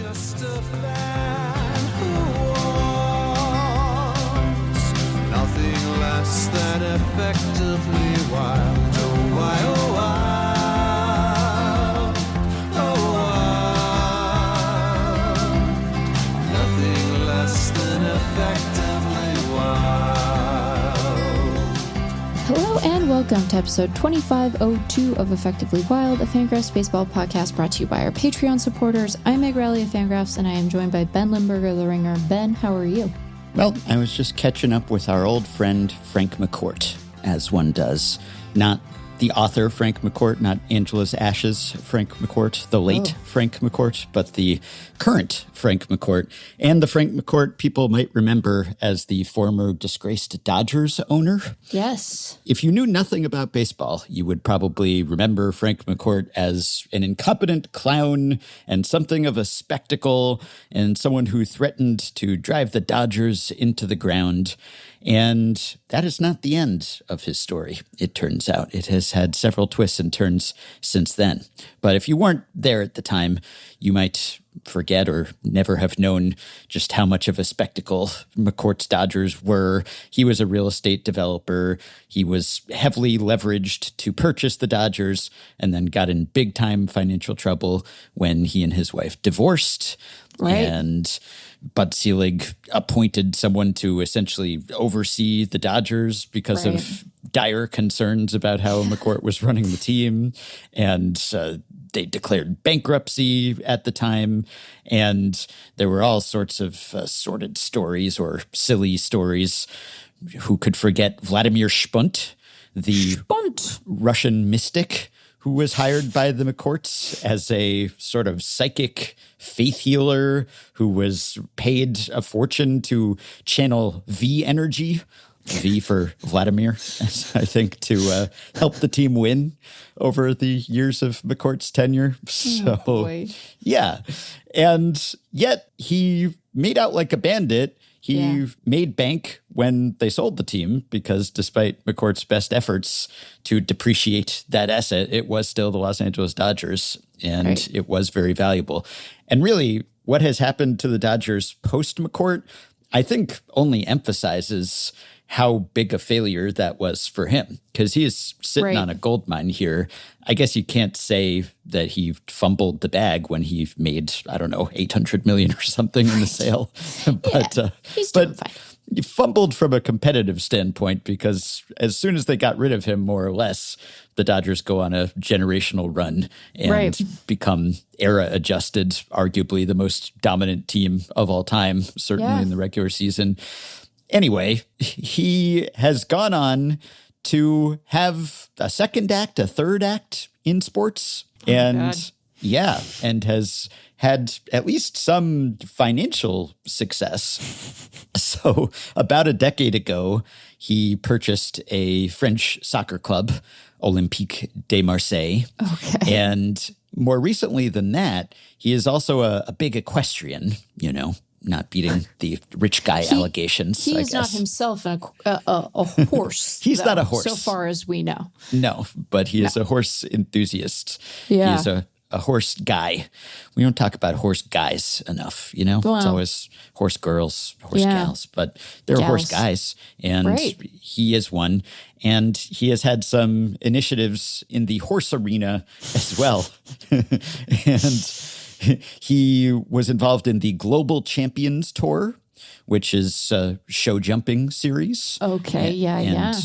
Just a fan who wants nothing less than effectively wild. Oh, why, oh, wild. Oh, wild. Nothing less than effectively wild. Hello and welcome to episode 2502 of Effectively Wild, a FanGraphs baseball podcast brought to you by our Patreon supporters. I'm Meg Rowley of FanGraphs, and I am joined by Ben Lindbergh of The Ringer. Ben, how are you? Well, I was just catching up with our old friend Frank McCourt, as one does. Not the author Frank McCourt, not Angela's Ashes Frank McCourt, the late Frank McCourt, but the current Frank McCourt. And the Frank McCourt people might remember as the former disgraced Dodgers owner. Yes. If you knew nothing about baseball, you would probably remember Frank McCourt as an incompetent clown and something of a spectacle and someone who threatened to drive the Dodgers into the ground. And that is not the end of his story, it turns out. It has had several twists and turns since then. But if you weren't there at the time, you might forget or never have known just how much of a spectacle McCourt's Dodgers were. He was a real estate developer. He was heavily leveraged to purchase the Dodgers and then got in big-time financial trouble when he and his wife divorced. Right. And Bud Selig appointed someone to essentially oversee the Dodgers because of dire concerns about how McCourt was running the team. And they declared bankruptcy at the time. And there were all sorts of sordid stories or silly stories. Who could forget Vladimir Spunt, the Russian mystic who was hired by the McCourts as a sort of psychic faith healer who was paid a fortune to channel V energy, V for Vladimir, I think, to help the team win over the years of McCourt's tenure. So, yeah. And yet he made out like a bandit. He made bank when they sold the team because despite McCourt's best efforts to depreciate that asset, it was still the Los Angeles Dodgers, and it was very valuable. And really, what has happened to the Dodgers post-McCourt, I think only emphasizes how big a failure that was for him, because he is sitting on a gold mine here. I guess you can't say that he fumbled the bag when he made, I don't know, $800 million or something in the sale. But he's doing fine. He fumbled from a competitive standpoint because as soon as they got rid of him, more or less, the Dodgers go on a generational run and become era-adjusted, arguably the most dominant team of all time, certainly in the regular season. Anyway, he has gone on to have a second act, a third act in sports. And has had at least some financial success. So about a decade ago, he purchased a French soccer club, Olympique de Marseille. Okay. And more recently than that, he is also a big equestrian, you know, not beating the rich guy allegations, I guess. He's not himself a horse. He's not a horse. So far as we know. No, but he is a horse enthusiast. Yeah. He is a horse guy. We don't talk about horse guys enough, you know? It's always horse girls, horse gals, but they're horse guys. And he is one. And he has had some initiatives in the horse arena as well. And he was involved in the Global Champions Tour, which is a show jumping series. Okay, and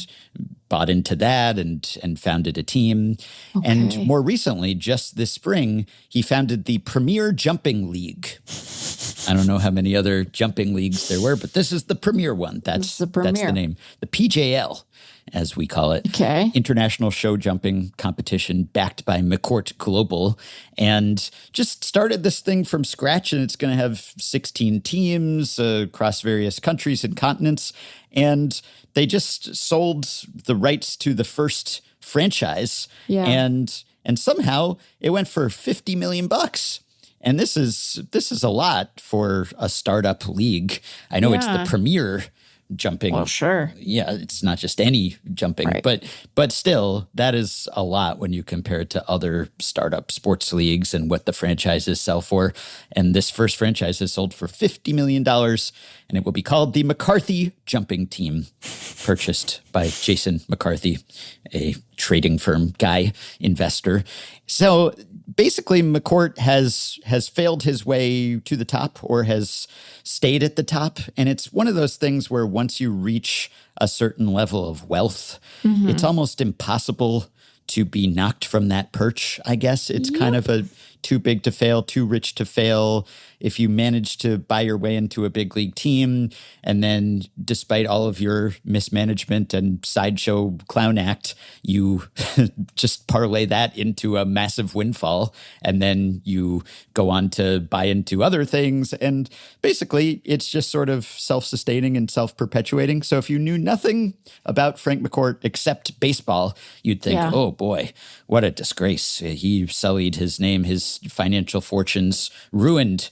bought into that and founded a team. Okay. And more recently, just this spring, he founded the Premier Jumping League. I don't know how many other jumping leagues there were, but this is the premier one. That's the name. The PJL, as we call it. Okay. International Show Jumping Competition backed by McCourt Global. And just started this thing from scratch, and it's going to have 16 teams across various countries and continents. And they just sold the rights to the first franchise. Yeah. And somehow it went for $50 million. And this is a lot for a startup league. I know it's the premier jumping. Well, sure. Yeah, it's not just any jumping, Right. but still, that is a lot when you compare it to other startup sports leagues and what the franchises sell for. And this first franchise is sold for $50 million, and it will be called the McCarthy Jumping Team, purchased by Jason McCarthy, a trading firm guy, investor. So basically, McCourt has failed his way to the top, or has stayed at the top. And it's one of those things where once you reach a certain level of wealth, it's almost impossible to be knocked from that perch, I guess. It's kind of a too big to fail, too rich to fail. If you manage to buy your way into a big league team, and then despite all of your mismanagement and sideshow clown act, you just parlay that into a massive windfall, and then you go on to buy into other things. And basically, it's just sort of self-sustaining and self-perpetuating. So if you knew nothing about Frank McCourt except baseball, you'd think, oh boy, what a disgrace. He sullied his name, his financial fortunes ruined.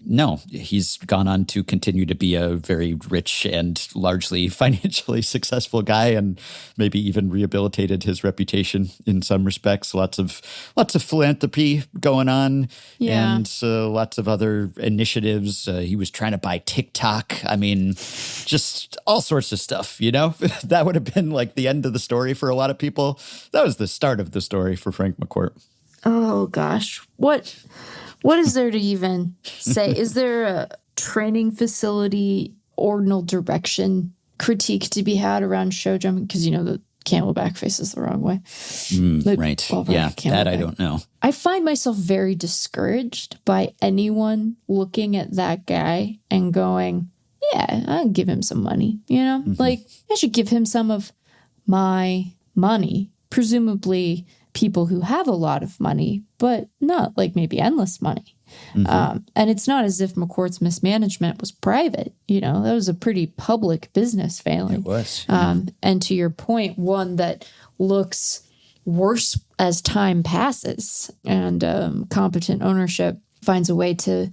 No, he's gone on to continue to be a very rich and largely financially successful guy, and maybe even rehabilitated his reputation in some respects. Lots of philanthropy going on, and lots of other initiatives. He was trying to buy TikTok. I mean, just all sorts of stuff, you know? That would have been like the end of the story for a lot of people. That was the start of the story for Frank McCourt. Oh, gosh. What is there to even say? Is there a training facility, ordinal direction critique to be had around show jumping? Because, the camelback faces the wrong way. Right. Yeah, that I don't know. I find myself very discouraged by anyone looking at that guy and going, yeah, I'll give him some money. Like, I should give him some of my money. Presumably people who have a lot of money, but not like maybe endless money. And it's not as if McCourt's mismanagement was private. That was a pretty public business failing. It was. And to your point, one that looks worse as time passes, and competent ownership finds a way to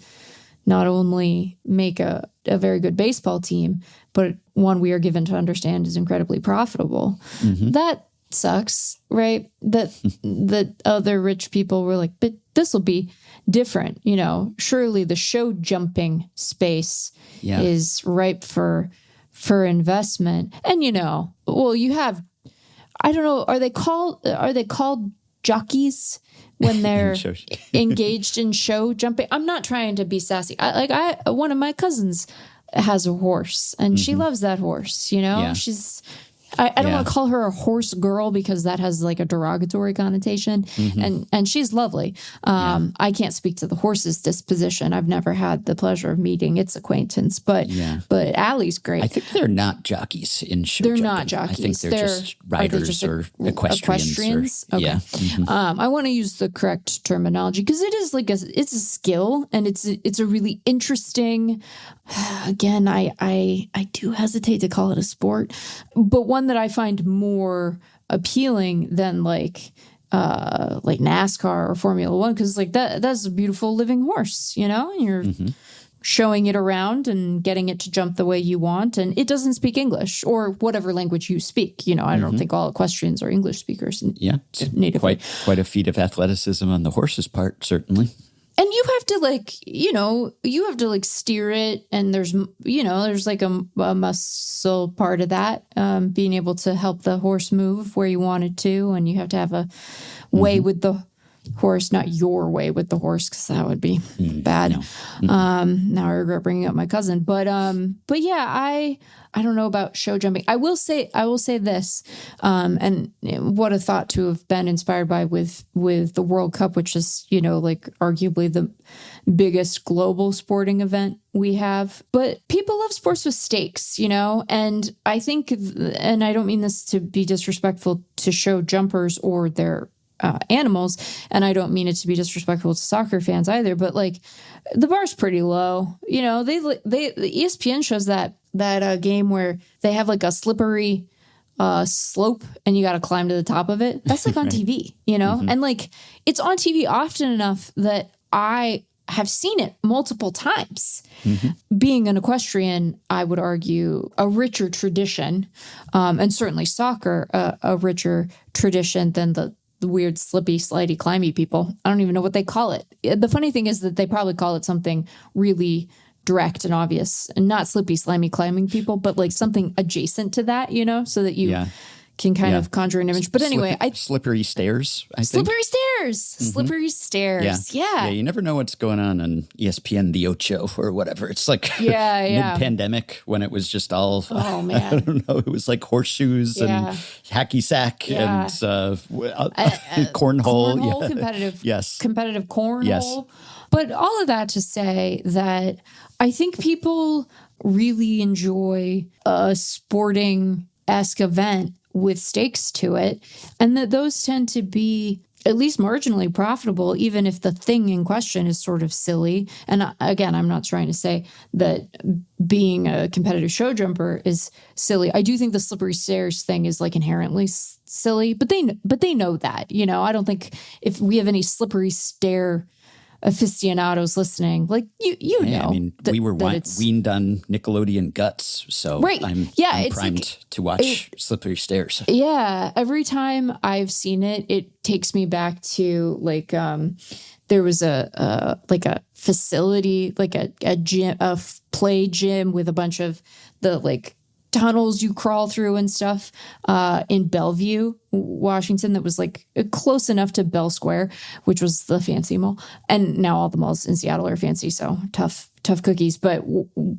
not only make a very good baseball team, but one we are given to understand is incredibly profitable. That sucks, right? That other rich people were like, but this will be different. Surely the show jumping space is ripe for investment. And well, you have, I don't know, are they called jockeys when they're engaged in show jumping? I'm not trying to be sassy. One of my cousins has a horse, and she loves that horse. She's, I don't want to call her a horse girl because that has like a derogatory connotation, and she's lovely. I can't speak to the horse's disposition. I've never had the pleasure of meeting its acquaintance, but Allie's great. I think they're not jockeys in show They're jumping. not jockeys. I think they're just riders or equestrians. Okay. Yeah. I want to use the correct terminology because it is it's a skill, and it's a really interesting. Again, I do hesitate to call it a sport, but one that I find more appealing than like NASCAR or Formula One, because that's a beautiful living horse, you're showing it around and getting it to jump the way you want, and it doesn't speak English or whatever language you speak. I don't think all equestrians are English speakers. It's natively. quite a feat of athleticism on the horse's part, certainly. And you have to steer it, and there's like a muscle part of that, being able to help the horse move where you want it to, and you have to have a way with the horse, not your way with the horse, because that would be bad. No. Now I regret bringing up my cousin, but yeah, I don't know about show jumping. I will say this, and what a thought to have been inspired by with the World Cup, which is, like arguably the biggest global sporting event we have. But people love sports with stakes, and I think, and I don't mean this to be disrespectful to show jumpers or their animals, and I don't mean it to be disrespectful to soccer fans either, but like the bar's pretty low. The ESPN shows that game where they have like a slippery slope and you got to climb to the top of it. That's like on TV, and like it's on TV often enough that I have seen it multiple times. Being an equestrian, I would argue, a richer tradition, and certainly soccer, a richer tradition than the weird slippy, slidey, climby people. I don't even know what they call it. The funny thing is that they probably call it something really direct and obvious, and not slippy, slimy, climbing people, but like something adjacent to that, so that you can kind of conjure an image. But anyway, slippery stairs, I think. Slippery stairs. Yeah. You never know what's going on ESPN The Ocho or whatever. It's like mid-pandemic when it was just all, oh man, I don't know, it was like horseshoes and hacky sack and cornhole. Competitive cornhole. Yes. But all of that to say that I think people really enjoy a sporting-esque event with stakes to it, and that those tend to be at least marginally profitable, even if the thing in question is sort of silly. And again, I'm not trying to say that being a competitive show jumper is silly. I do think the slippery stairs thing is like inherently silly, but they know that. I don't think if we have any slippery stair aficionados listening, like you know. I mean, we were weaned on Nickelodeon Guts, so I'm primed to watch Slippery Stairs. Yeah, every time I've seen it, it takes me back to like there was a facility, like a gym, a play gym with a bunch of the like tunnels you crawl through and stuff in Bellevue, Washington, that was like close enough to Bell Square, which was the fancy mall. And now all the malls in Seattle are fancy, so tough cookies. But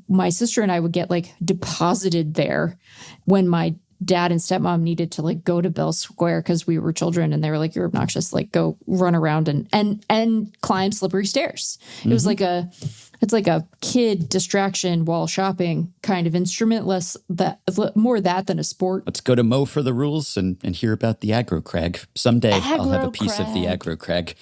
my sister and I would get like deposited there when my dad and stepmom needed to like go to Bell Square because we were children, and they were like, "You're obnoxious, like go run around and climb slippery stairs." It was like it's like a kid distraction while shopping kind of instrument, more that than a sport. Let's go to Mo for the rules and hear about the aggro crag. Someday I'll have a piece of the aggro crag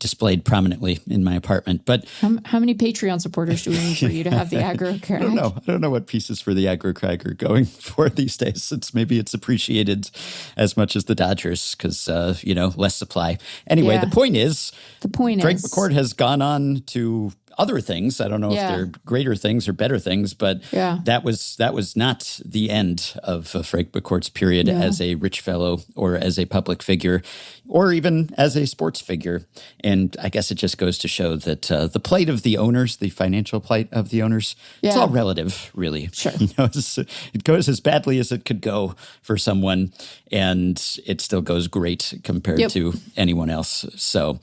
displayed prominently in my apartment. But how many Patreon supporters do we need for you to have the aggro crag? I don't know what pieces for the aggro crag are going for these days. Maybe it's appreciated as much as the Dodgers because less supply. Anyway, the point is Frank McCourt has gone on to other things. I don't know if they're greater things or better things, but that was not the end of Frank McCourt's period as a rich fellow or as a public figure or even as a sports figure. And I guess it just goes to show that the plight of the owners, the financial plight of the owners, it's all relative, really. Sure. It goes as badly as it could go for someone, and it still goes great compared to anyone else. So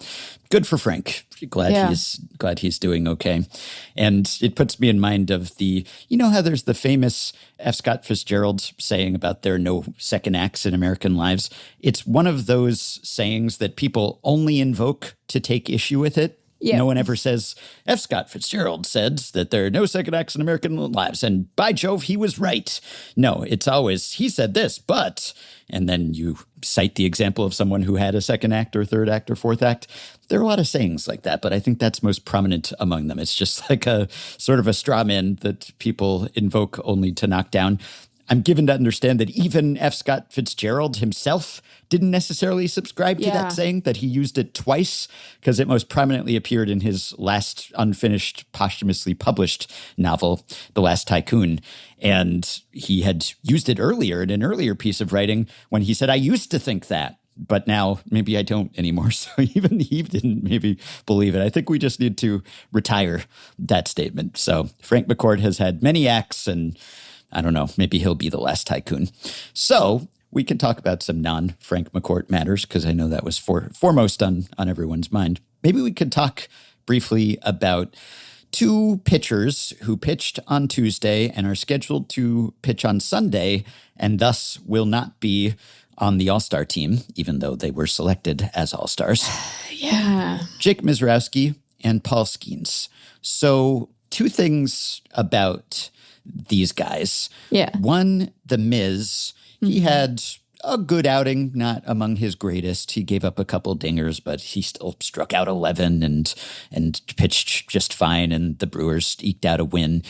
good for Frank. Glad he's doing okay. And it puts me in mind of how there's the famous F. Scott Fitzgerald saying about there are no second acts in American lives. It's one of those sayings that people only invoke to take issue with it. Yeah. No one ever says, F. Scott Fitzgerald said that there are no second acts in American lives, and by Jove, he was right. No, it's always, he said this, but, and then you cite the example of someone who had a second act or third act or fourth act. There are a lot of sayings like that, but I think that's most prominent among them. It's just like a sort of a straw man that people invoke only to knock down. I'm given to understand that even F. Scott Fitzgerald himself didn't necessarily subscribe to that saying, that he used it twice because it most prominently appeared in his last unfinished, posthumously published novel, The Last Tycoon. And he had used it earlier in an earlier piece of writing when he said, I used to think that, but now maybe I don't anymore. So even he didn't maybe believe it. I think we just need to retire that statement. So Frank McCourt has had many acts, and I don't know, maybe he'll be the last tycoon. So we can talk about some non-Frank McCourt matters because I know that was foremost on everyone's mind. Maybe we could talk briefly about two pitchers who pitched on Tuesday and are scheduled to pitch on Sunday and thus will not be on the All-Star team, even though they were selected as All-Stars. Jacob Misiorowski and Paul Skenes. So two things about these guys. One, the Miz, he had a good outing, not among his greatest. He gave up a couple dingers, but he still struck out 11 and pitched just fine, and the Brewers eked out a win.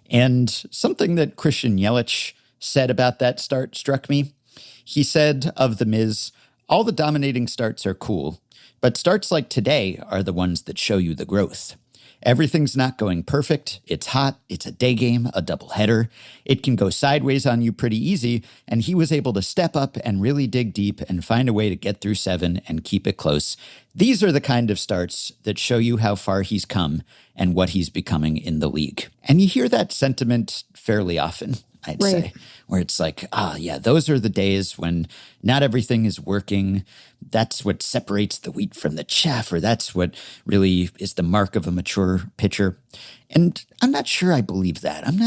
And something that Christian Yelich said about that start struck me. He said of the Miz, all the dominating starts are cool, but starts like today are the ones that show you the growth. Everything's not going perfect. It's hot. It's a day game, a doubleheader. It can go sideways on you pretty easy, and he was able to step up and really dig deep and find a way to get through 7 and keep it close. These are the kind of starts that show you how far he's come and what he's becoming in the league. And you hear that sentiment fairly often, I'd say, where it's like, yeah, those are the days when not everything is working. That's what separates the wheat from the chaff, or that's what really is the mark of a mature pitcher. And I'm not sure I believe that. I'm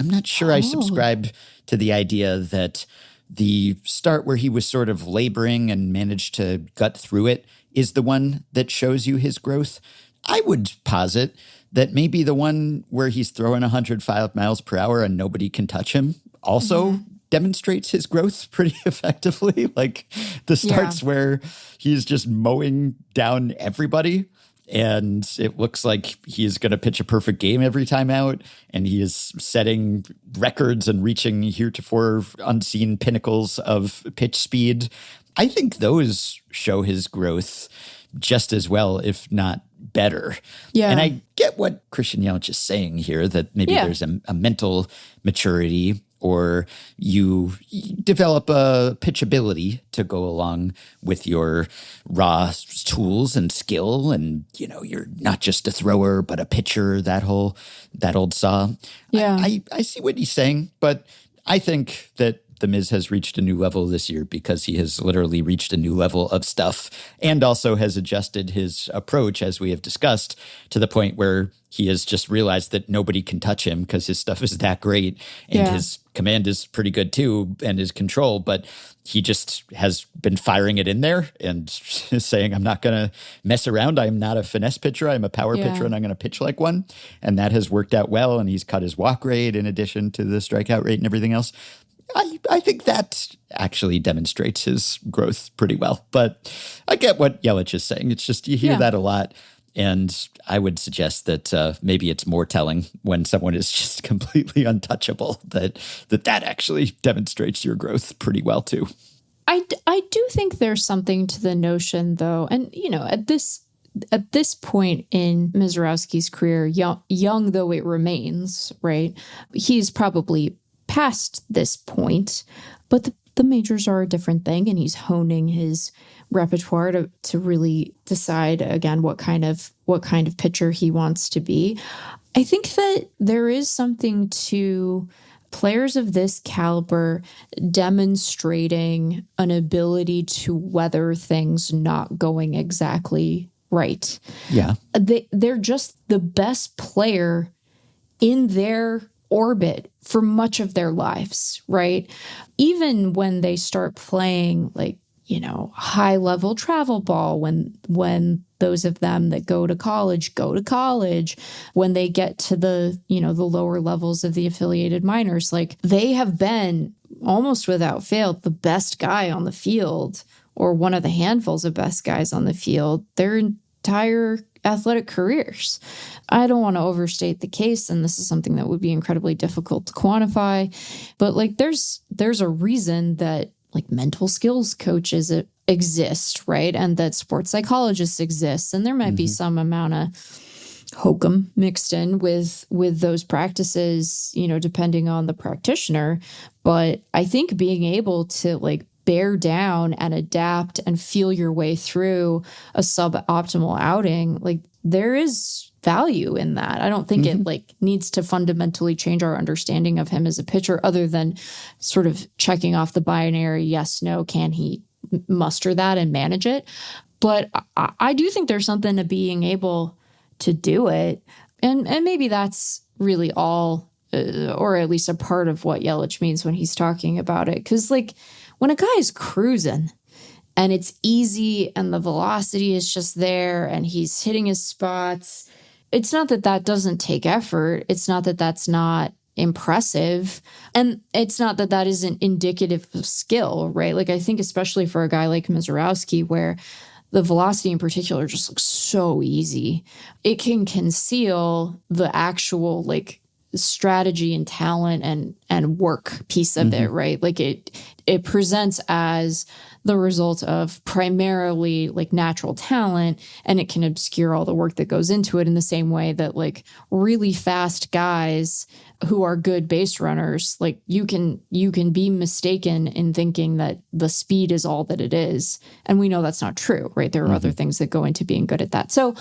not sure I subscribe to the idea that the start where he was sort of laboring and managed to gut through it is the one that shows you his growth. I would posit that maybe the one where he's throwing 105 miles per hour and nobody can touch him also demonstrates his growth pretty effectively. Like the starts where he's just mowing down everybody and it looks like he's going to pitch a perfect game every time out, and he is setting records and reaching heretofore unseen pinnacles of pitch speed. I think those show his growth just as well, if not better. Yeah. And I get what Christian Yelich is saying here, that maybe there's a mental maturity, or you develop a pitchability to go along with your raw tools and skill. And, you know, you're not just a thrower, but a pitcher, that old saw. Yeah. I see what he's saying, but I think that The Miz has reached a new level this year because he has literally reached a new level of stuff, and also has adjusted his approach, as we have discussed, to the point where he has just realized that nobody can touch him because his stuff is that great, and his command is pretty good too, and his control, but he just has been firing it in there and saying, I'm not going to mess around. I'm not a finesse pitcher. I'm a power pitcher, and I'm going to pitch like one. And that has worked out well, and he's cut his walk rate in addition to the strikeout rate and everything else. I think that actually demonstrates his growth pretty well. But I get what Yelich is saying. It's just you hear that a lot. And I would suggest that maybe it's more telling when someone is just completely untouchable, that actually demonstrates your growth pretty well too. I do think there's something to the notion, though. And, you know, at this point in Misiorowski's career, young though it remains, right, he's probably past this point, but the majors are a different thing, and he's honing his repertoire to really decide again what kind of pitcher he wants to be. I think that there is something to players of this caliber demonstrating an ability to weather things not going exactly right. Yeah. They're just the best player in their orbit for much of their lives, right? Even when they start playing, like, you know, high level travel ball, when those of them that go to college, when they get to the, you know, the lower levels of the affiliated minors, like they have been almost without fail the best guy on the field, or one of the handfuls of best guys on the field their entire athletic careers. I don't want to overstate the case, and this is something that would be incredibly difficult to quantify, but like there's a reason that like mental skills coaches exist, right? And that sports psychologists exist, and there might be some amount of hokum mixed in with those practices, you know, depending on the practitioner. But I think being able to like bear down and adapt and feel your way through a suboptimal outing, like there is value in that. I don't think it like needs to fundamentally change our understanding of him as a pitcher, other than sort of checking off the binary yes, no, can he muster that and manage it? But I do think there's something to being able to do it. And maybe that's really all, or at least a part of what Yelich means when he's talking about it. Because like when a guy is cruising and it's easy and the velocity is just there and he's hitting his spots, it's not that doesn't take effort. It's not that that's not impressive. And it's not that isn't indicative of skill, right? Like I think especially for a guy like Misiorowski, where the velocity in particular just looks so easy, it can conceal the actual like strategy and talent and work piece of it, right? Like it presents as the result of primarily like natural talent, and it can obscure all the work that goes into it in the same way that like really fast guys who are good base runners, like you can be mistaken in thinking that the speed is all that it is. And we know that's not true, right? There are other things that go into being good at that. So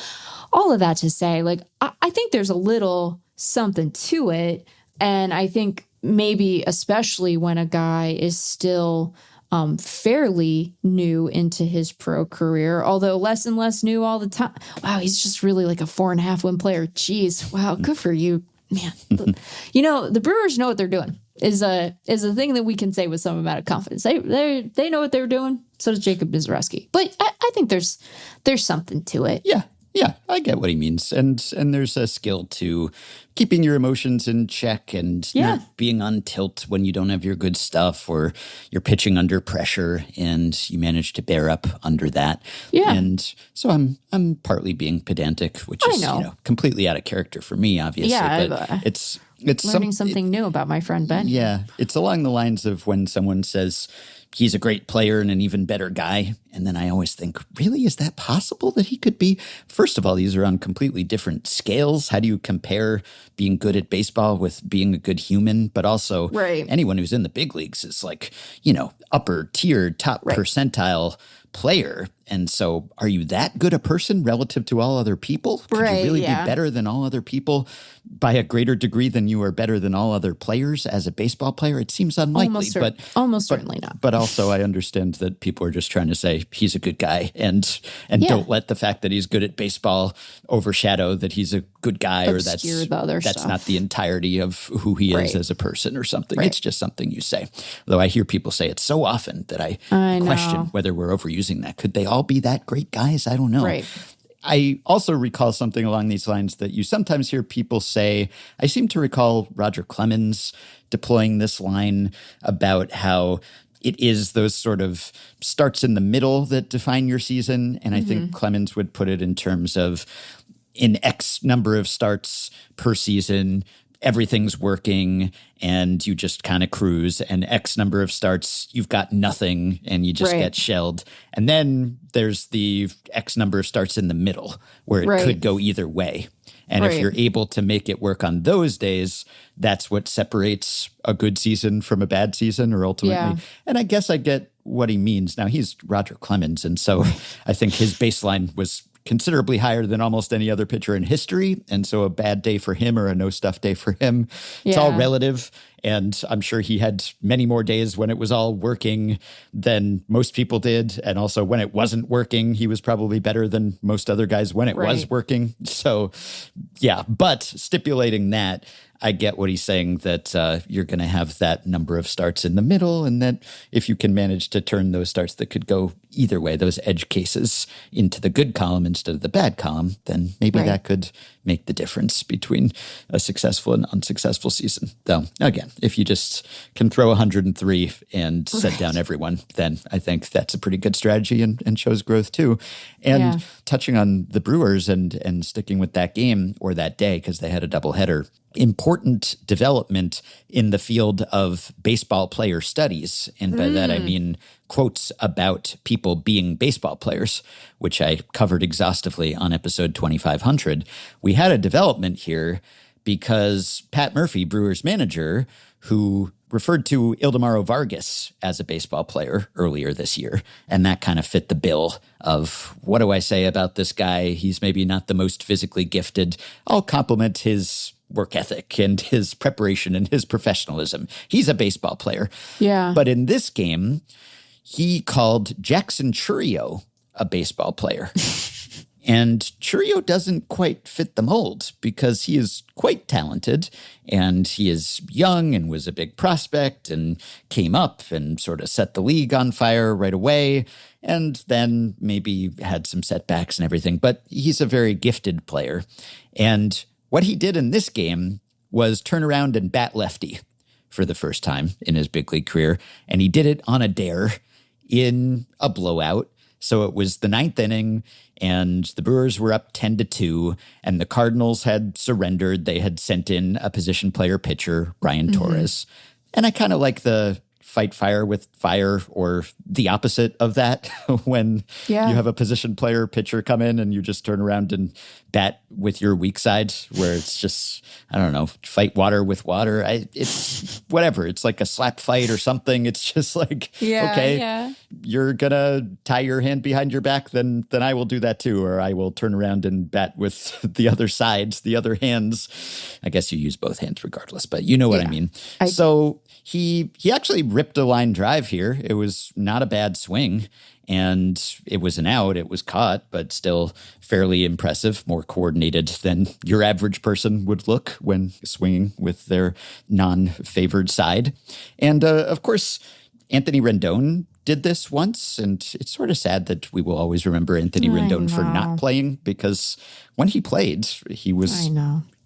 all of that to say, like, I think there's a little something to it. And I think maybe especially when a guy is still fairly new into his pro career, although less and less new all the time. Wow, he's just really like a 4.5 win player. Jeez, wow, good for you, man. You know, the Brewers know what they're doing is a thing that we can say with some amount of confidence. They know what they're doing. So does Jacob Misiorowski. But I think there's something to it. Yeah, I get what he means. And there's a skill to keeping your emotions in check and not being on tilt when you don't have your good stuff or you're pitching under pressure and you manage to bear up under that. Yeah. And so I'm partly being pedantic, which is completely out of character for me, obviously. Yeah, but it's learning something new about my friend Ben. Yeah, it's along the lines of when someone says he's a great player and an even better guy. And then I always think, really, is that possible that he could be? First of all, these are on completely different scales. How do you compare being good at baseball with being a good human? But also anyone who's in the big leagues is like, upper tier, top percentile player. And so are you that good a person relative to all other people? Could you really be better than all other people by a greater degree than you are better than all other players as a baseball player? It seems unlikely, almost certainly not. But also I understand that people are just trying to say he's a good guy and don't let the fact that he's good at baseball overshadow that he's a good guy obscure or that's not the entirety of who he is as a person or something. It's just something you say. Though I hear people say it so often that I question whether we're overusing that. Could they all be that great guys? I don't know. Right. I also recall something along these lines that you sometimes hear people say. I seem to recall Roger Clemens deploying this line about how it is those sort of starts in the middle that define your season. And I think Clemens would put it in terms of in X number of starts per season, everything's working and you just kind of cruise, and X number of starts, you've got nothing and you just get shelled. And then there's the X number of starts in the middle where it could go either way. And if you're able to make it work on those days, that's what separates a good season from a bad season or ultimately. Yeah. And I guess I get what he means. Now, he's Roger Clemens, and so I think his baseline was considerably higher than almost any other pitcher in history. And so a bad day for him or a no-stuff day for him, it's all relative. And I'm sure he had many more days when it was all working than most people did. And also when it wasn't working, he was probably better than most other guys when it was working. So, yeah, but stipulating that, I get what he's saying, that you're going to have that number of starts in the middle, and that if you can manage to turn those starts that could go either way, those edge cases, into the good column instead of the bad column, then maybe that could make the difference between a successful and unsuccessful season. Though, again, if you just can throw 103 and set down everyone, then I think that's a pretty good strategy and shows growth too. And touching on the Brewers and sticking with that game or that day, because they had a doubleheader, important development in the field of baseball player studies. And by that, I mean quotes about people being baseball players, which I covered exhaustively on episode 2500. We had a development here because Pat Murphy, Brewers manager, who referred to Ildemaro Vargas as a baseball player earlier this year. And that kind of fit the bill of, what do I say about this guy? He's maybe not the most physically gifted. I'll compliment his work ethic and his preparation and his professionalism. He's a baseball player. Yeah. But in this game, he called Jackson Chourio a baseball player. And Chourio doesn't quite fit the mold because he is quite talented and he is young and was a big prospect and came up and sort of set the league on fire right away, and then maybe had some setbacks and everything. But he's a very gifted player. And what he did in this game was turn around and bat lefty for the first time in his big league career. And he did it on a dare in a blowout. So it was the ninth inning, and the Brewers were up 10-2, and the Cardinals had surrendered. They had sent in a position player pitcher, Brian Torres. And I kind of like the fight fire with fire, or the opposite of that when you have a position player pitcher come in and you just turn around and bat with your weak side, where it's just, I don't know, fight water with water. It's whatever. It's like a slap fight or something. It's just like, you're going to tie your hand behind your back, then I will do that too. Or I will turn around and bat with the other sides, the other hands. I guess you use both hands regardless, but you know what I mean. So he actually ripped a line drive here. It was not a bad swing, and it was an out. It was caught, but still fairly impressive, more coordinated than your average person would look when swinging with their non-favored side. And of course, Anthony Rendon did this once, and it's sort of sad that we will always remember Anthony Rendon for not playing, because when he played, he was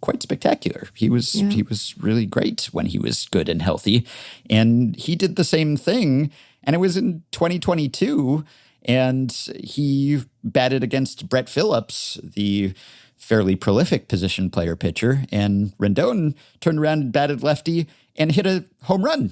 quite spectacular. He was really great when he was good and healthy, and he did the same thing, and it was in 2022, and he batted against Brett Phillips, the fairly prolific position player pitcher, and Rendon turned around and batted lefty and hit a home run.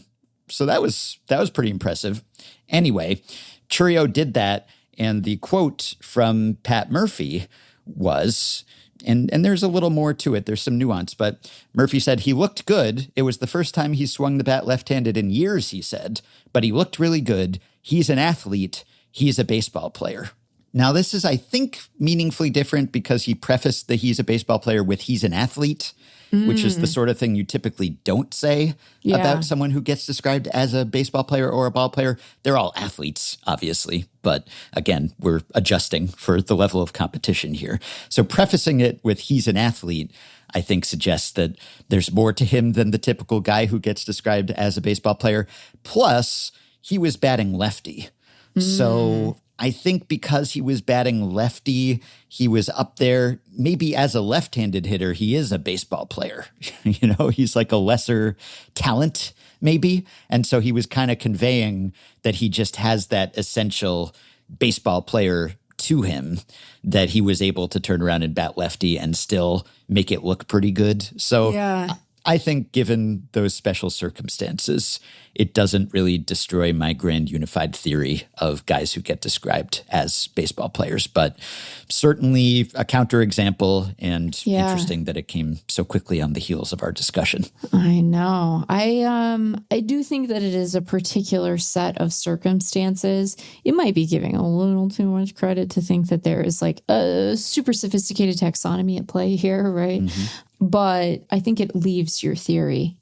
So that was pretty impressive. Anyway, Chourio did that, and the quote from Pat Murphy was, and there's a little more to it, there's some nuance, but Murphy said he looked good. It was the first time he swung the bat left-handed in years, he said, but he looked really good. He's an athlete. He's a baseball player. Now, this is, I think, meaningfully different because he prefaced that he's a baseball player with he's an athlete, which is the sort of thing you typically don't say about someone who gets described as a baseball player or a ball player. They're all athletes, obviously. But again, we're adjusting for the level of competition here. So prefacing it with he's an athlete, I think, suggests that there's more to him than the typical guy who gets described as a baseball player. Plus, he was batting lefty. So I think because he was batting lefty, he was up there. Maybe as a left-handed hitter, he is a baseball player. He's like a lesser talent, maybe. And so he was kind of conveying that he just has that essential baseball player to him, that he was able to turn around and bat lefty and still make it look pretty good. So I think given those special circumstances, it doesn't really destroy my grand unified theory of guys who get described as baseball players, but certainly a counterexample, and interesting that it came so quickly on the heels of our discussion. I know. I do think that it is a particular set of circumstances. It might be giving a little too much credit to think that there is like a super sophisticated taxonomy at play here, right? But I think it leaves your theory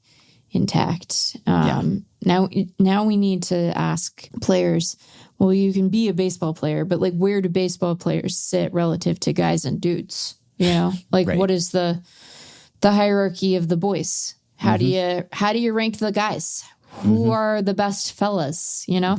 intact. Now we need to ask players, well, you can be a baseball player, but like, where do baseball players sit relative to guys and dudes? What is the hierarchy of the boys? How do you rank the guys? Who are the best fellas? Yeah.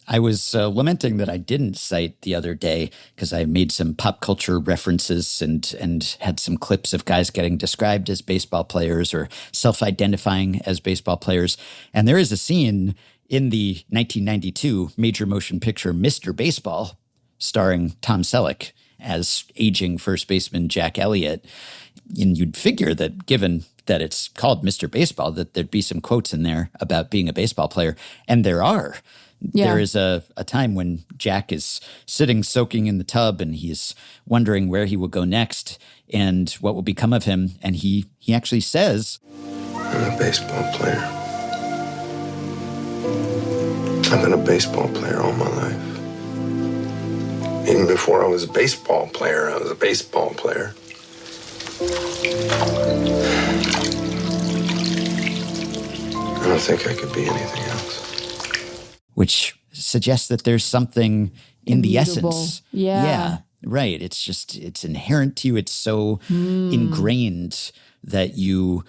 I was lamenting that I didn't cite the other day because I made some pop culture references and had some clips of guys getting described as baseball players or self-identifying as baseball players. And there is a scene in the 1992 major motion picture Mr. Baseball, starring Tom Selleck as aging first baseman Jack Elliott. And you'd figure that given that it's called Mr. Baseball, that there'd be some quotes in there about being a baseball player. And there are. There is a time when Jack is sitting soaking in the tub and he's wondering where he will go next and what will become of him. And he actually says, I'm a baseball player. I've been a baseball player all my life. Even before I was a baseball player, I was a baseball player. I don't think I could be anything else. Which suggests that there's something in the essence. Yeah. Right. It's inherent to you. It's so ingrained that you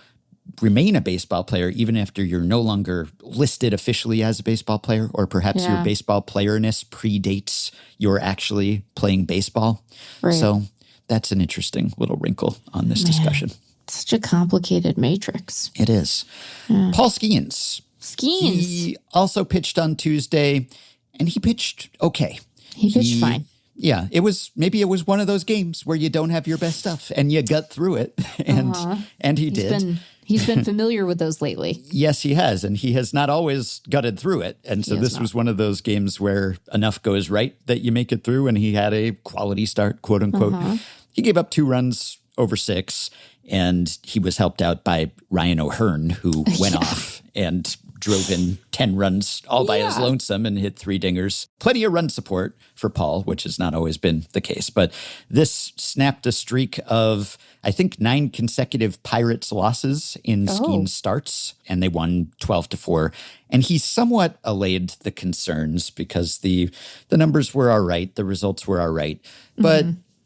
remain a baseball player even after you're no longer listed officially as a baseball player, or perhaps your baseball playerness predates your actually playing baseball. Right. So that's an interesting little wrinkle on this discussion. Such a complicated matrix. It is. Paul Skenes. Skenes. He also pitched on Tuesday, and he pitched okay. He pitched fine. Yeah, it was one of those games where you don't have your best stuff, and you gut through it, and he did. He's been familiar with those lately. Yes, he has. And he has not always gutted through it. And so this was one of those games where enough goes right that you make it through. And he had a quality start, quote unquote. He gave up 2 runs over 6. And he was helped out by Ryan O'Hearn, who went off and drove in 10 runs all by his lonesome and hit 3 dingers. Plenty of run support for Paul, which has not always been the case. But this snapped a streak of, I think, 9 consecutive Pirates losses in Skenes starts, and they won 12-4. And he somewhat allayed the concerns because the numbers were all right, the results were all right. But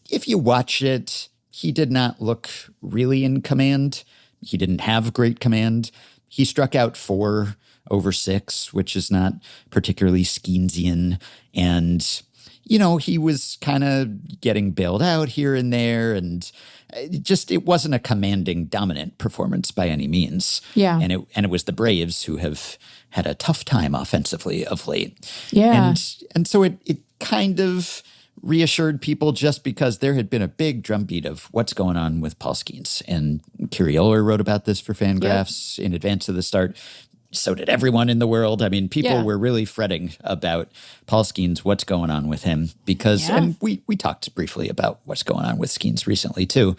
if you watch it, he did not look really in command. He didn't have great command. He struck out 4 over 6, which is not particularly Skenesian. And, you know, he was kind of getting bailed out here and there. And it wasn't a commanding, dominant performance by any means. Yeah. And it was the Braves who have had a tough time offensively of late. Yeah. And so it kind of reassured people just because there had been a big drumbeat of what's going on with Paul Skenes. And Chourio wrote about this for FanGraphs in advance of the start. So did everyone in the world. I mean, people were really fretting about Paul Skenes, what's going on with him. Because, and we talked briefly about what's going on with Skenes recently too.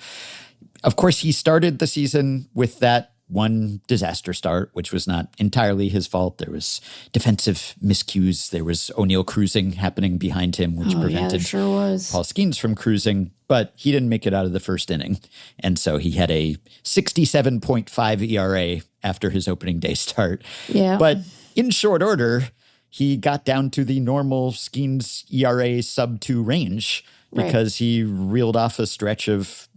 Of course, he started the season with that one disaster start, which was not entirely his fault. There was defensive miscues. There was O'Neill cruising happening behind him, which prevented Paul Skenes from cruising. But he didn't make it out of the first inning. And so he had a 67.5 ERA after his opening day start. Yeah. But in short order, he got down to the normal Skenes ERA sub-2 range because he reeled off a stretch of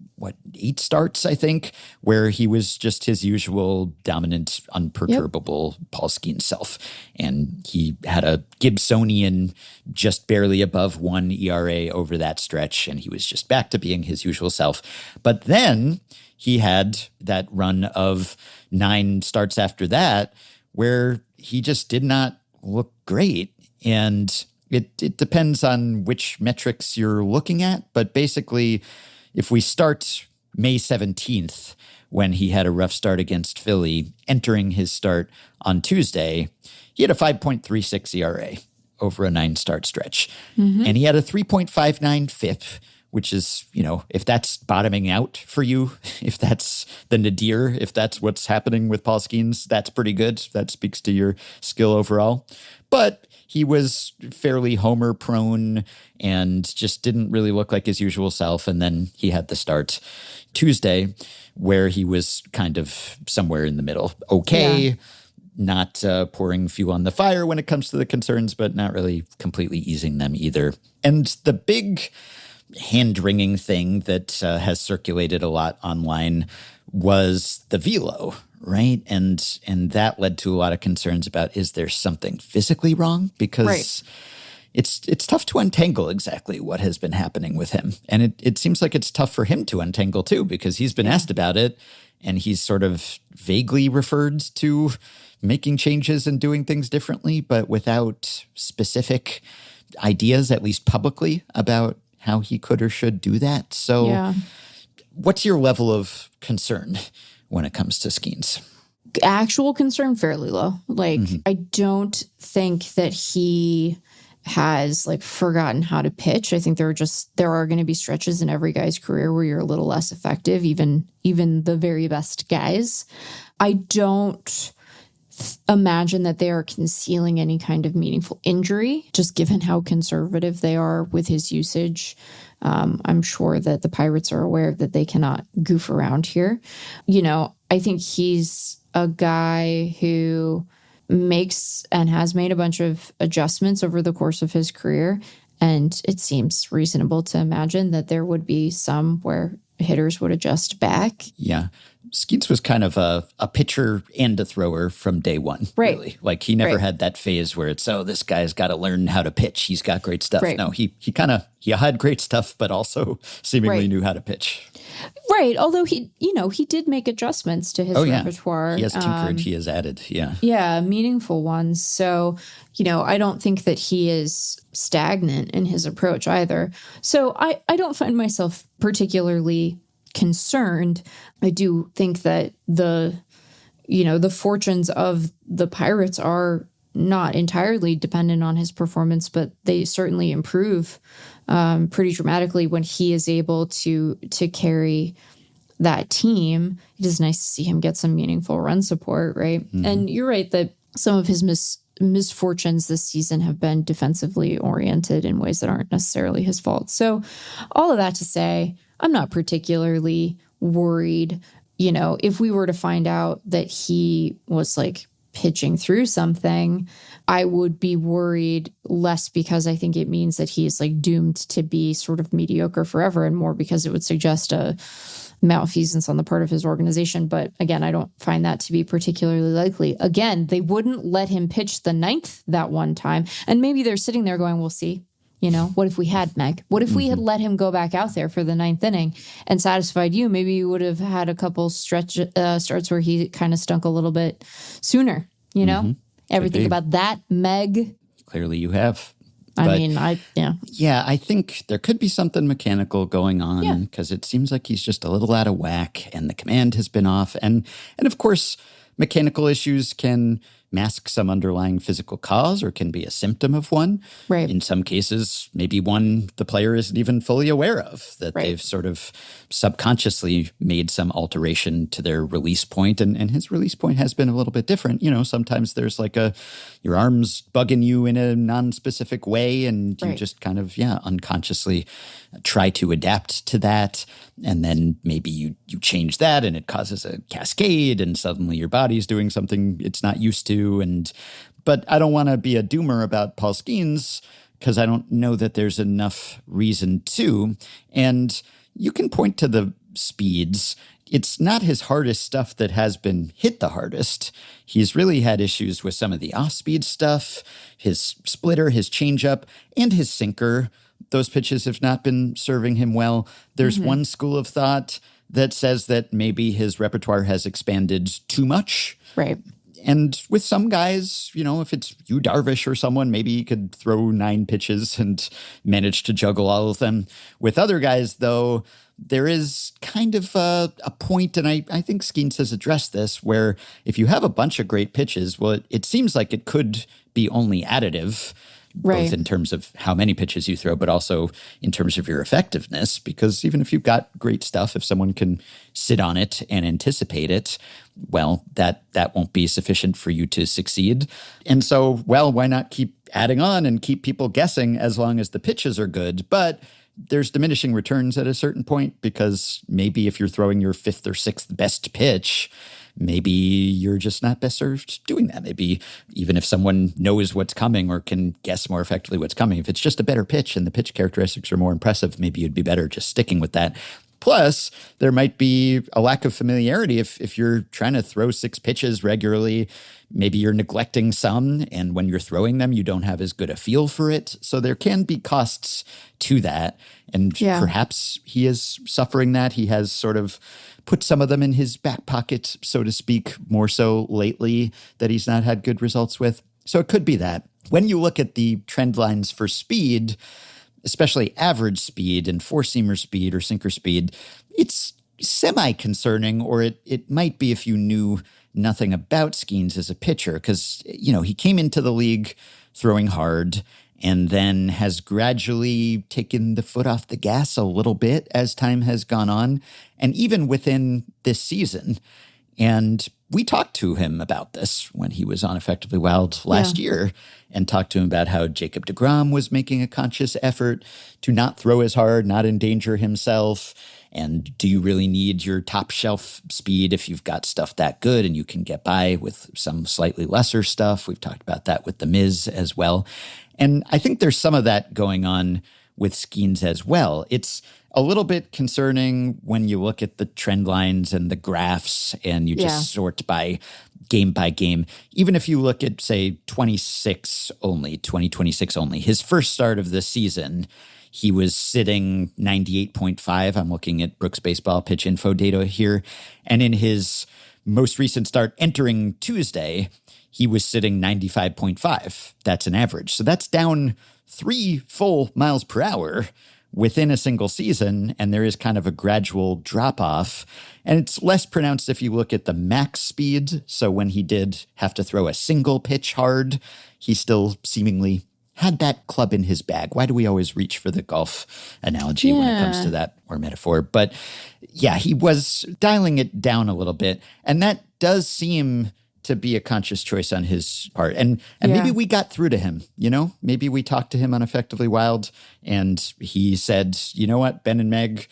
8 starts, I think, where he was just his usual dominant, unperturbable Paul Skenes self. And he had a Gibsonian just barely above 1 ERA over that stretch, and he was just back to being his usual self. But then he had that run of 9 starts after that where he just did not look great. And it depends on which metrics you're looking at, but basically, if we start May 17th, when he had a rough start against Philly, entering his start on Tuesday, he had a 5.36 ERA over a 9-start stretch. And he had a 3.59 FIP, which is, you know, if that's bottoming out for you, if that's the nadir, if that's what's happening with Paul Skenes, that's pretty good. That speaks to your skill overall. But he was fairly homer prone and just didn't really look like his usual self. And then he had the start Tuesday where he was kind of somewhere in the middle. Okay, not pouring fuel on the fire when it comes to the concerns, but not really completely easing them either. And the big hand-wringing thing that has circulated a lot online was the velo, right? And that led to a lot of concerns about, is there something physically wrong? Because it's tough to untangle exactly what has been happening with him. And it seems like it's tough for him to untangle too, because he's been asked about it and he's sort of vaguely referred to making changes and doing things differently, but without specific ideas, at least publicly, about how he could or should do that. So what's your level of concern when it comes to Skenes? Actual concern, fairly low. Like, I don't think that he has forgotten how to pitch. I think there are going to be stretches in every guy's career where you're a little less effective, even the very best guys. I don't imagine that they are concealing any kind of meaningful injury, just given how conservative they are with his usage. I'm sure that the Pirates are aware that they cannot goof around here. You know, I think he's a guy who makes and has made a bunch of adjustments over the course of his career. And it seems reasonable to imagine that there would be some where hitters would adjust back. Yeah. Skenes was kind of a pitcher and a thrower from day one, really. Like, he never had that phase where it's, this guy's got to learn how to pitch. He's got great stuff. No, he had great stuff, but also seemingly knew how to pitch. Right. Although he did make adjustments to his repertoire. He has tinkered. He has added. Yeah. Yeah. Meaningful ones. So, I don't think that he is stagnant in his approach either. So I don't find myself particularly concerned. I do think that the the fortunes of the Pirates are not entirely dependent on his performance, but they certainly improve pretty dramatically when he is able to carry that team. It is nice to see him get some meaningful run support, right? Mm-hmm. And you're right that some of his misfortunes this season have been defensively oriented in ways that aren't necessarily his fault. So all of that to say, I'm not particularly worried. If we were to find out that he was like pitching through something, I would be worried less because I think it means that he's like doomed to be sort of mediocre forever, and more because it would suggest a malfeasance on the part of his organization. But again, I don't find that to be particularly likely. Again, they wouldn't let him pitch the ninth that one time. And maybe they're sitting there going, we'll see. What if we had Meg? What if we had let him go back out there for the ninth inning and satisfied you? Maybe you would have had a couple starts where he kind of stunk a little bit sooner, Ever think about that, Meg? Clearly you have. Yeah. I think there could be something mechanical going on because it seems like he's just a little out of whack and the command has been off. And of course, mechanical issues can mask some underlying physical cause or can be a symptom of one. Right. In some cases, maybe one the player isn't even fully aware of, that they've sort of subconsciously made some alteration to their release point. And his release point has been a little bit different. Sometimes there's like your arm's bugging you in a non-specific way and you just kind of, unconsciously try to adapt to that. And then maybe you change that and it causes a cascade and suddenly your body's doing something it's not used to. But I don't want to be a doomer about Paul Skenes because I don't know that there's enough reason to. And you can point to the speeds. It's not his hardest stuff that has been hit the hardest. He's really had issues with some of the off-speed stuff, his splitter, his changeup, and his sinker. Those pitches have not been serving him well. There's one school of thought that says that maybe his repertoire has expanded too much. Right. And with some guys, if it's Yu Darvish or someone, maybe he could throw 9 pitches and manage to juggle all of them. With other guys, though, there is kind of a point, and I think Skenes has addressed this, where if you have a bunch of great pitches, well, it seems like it could be only additive. Both in terms of how many pitches you throw, but also in terms of your effectiveness. Because even if you've got great stuff, if someone can sit on it and anticipate it, well, that won't be sufficient for you to succeed. And so, why not keep adding on and keep people guessing as long as the pitches are good? But there's diminishing returns at a certain point because maybe if you're throwing your 5th or 6th best pitch, maybe you're just not best served doing that. Maybe even if someone knows what's coming or can guess more effectively what's coming, if it's just a better pitch and the pitch characteristics are more impressive, maybe you'd be better just sticking with that. Plus, there might be a lack of familiarity if you're trying to throw 6 pitches regularly. Maybe you're neglecting some, and when you're throwing them, you don't have as good a feel for it. So there can be costs to that, and perhaps he is suffering that. He has sort of put some of them in his back pocket, so to speak, more so lately that he's not had good results with. So it could be that. When you look at the trend lines for speed, especially average speed and four-seamer speed or sinker speed, it's semi-concerning, or it might be if you knew nothing about Skenes as a pitcher, because, he came into the league throwing hard and then has gradually taken the foot off the gas a little bit as time has gone on, and even within this season. And we talked to him about this when he was on Effectively Wild last year, and talked to him about how Jacob deGrom was making a conscious effort to not throw as hard, not endanger himself. And do you really need your top shelf speed if you've got stuff that good and you can get by with some slightly lesser stuff? We've talked about that with the Miz as well. And I think there's some of that going on with Skenes as well. It's a little bit concerning when you look at the trend lines and the graphs and you just sort by game, even if you look at, say, 2026 only, his first start of the season, he was sitting 98.5. I'm looking at Brooks Baseball pitch info data here. And in his most recent start entering Tuesday, he was sitting 95.5. That's an average. So that's down 3 full miles per hour, within a single season, and there is kind of a gradual drop-off. And it's less pronounced if you look at the max speed. So when he did have to throw a single pitch hard, he still seemingly had that club in his bag. Why do we always reach for the golf analogy when it comes to that, or metaphor? But yeah, he was dialing it down a little bit. And that does seem to be a conscious choice on his part. And maybe we got through to him, Maybe we talked to him on Effectively Wild and he said, you know what, Ben and Meg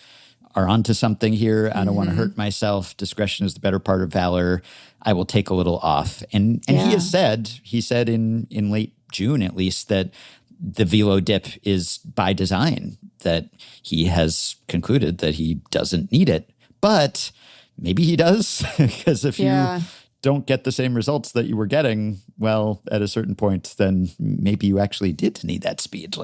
are onto something here. I don't want to hurt myself. Discretion is the better part of valor. I will take a little off. And he said in late June at least, that the velo dip is by design, that he has concluded that he doesn't need it. But maybe he does, because if you don't get the same results that you were getting, well, at a certain point, then maybe you actually did need that speed.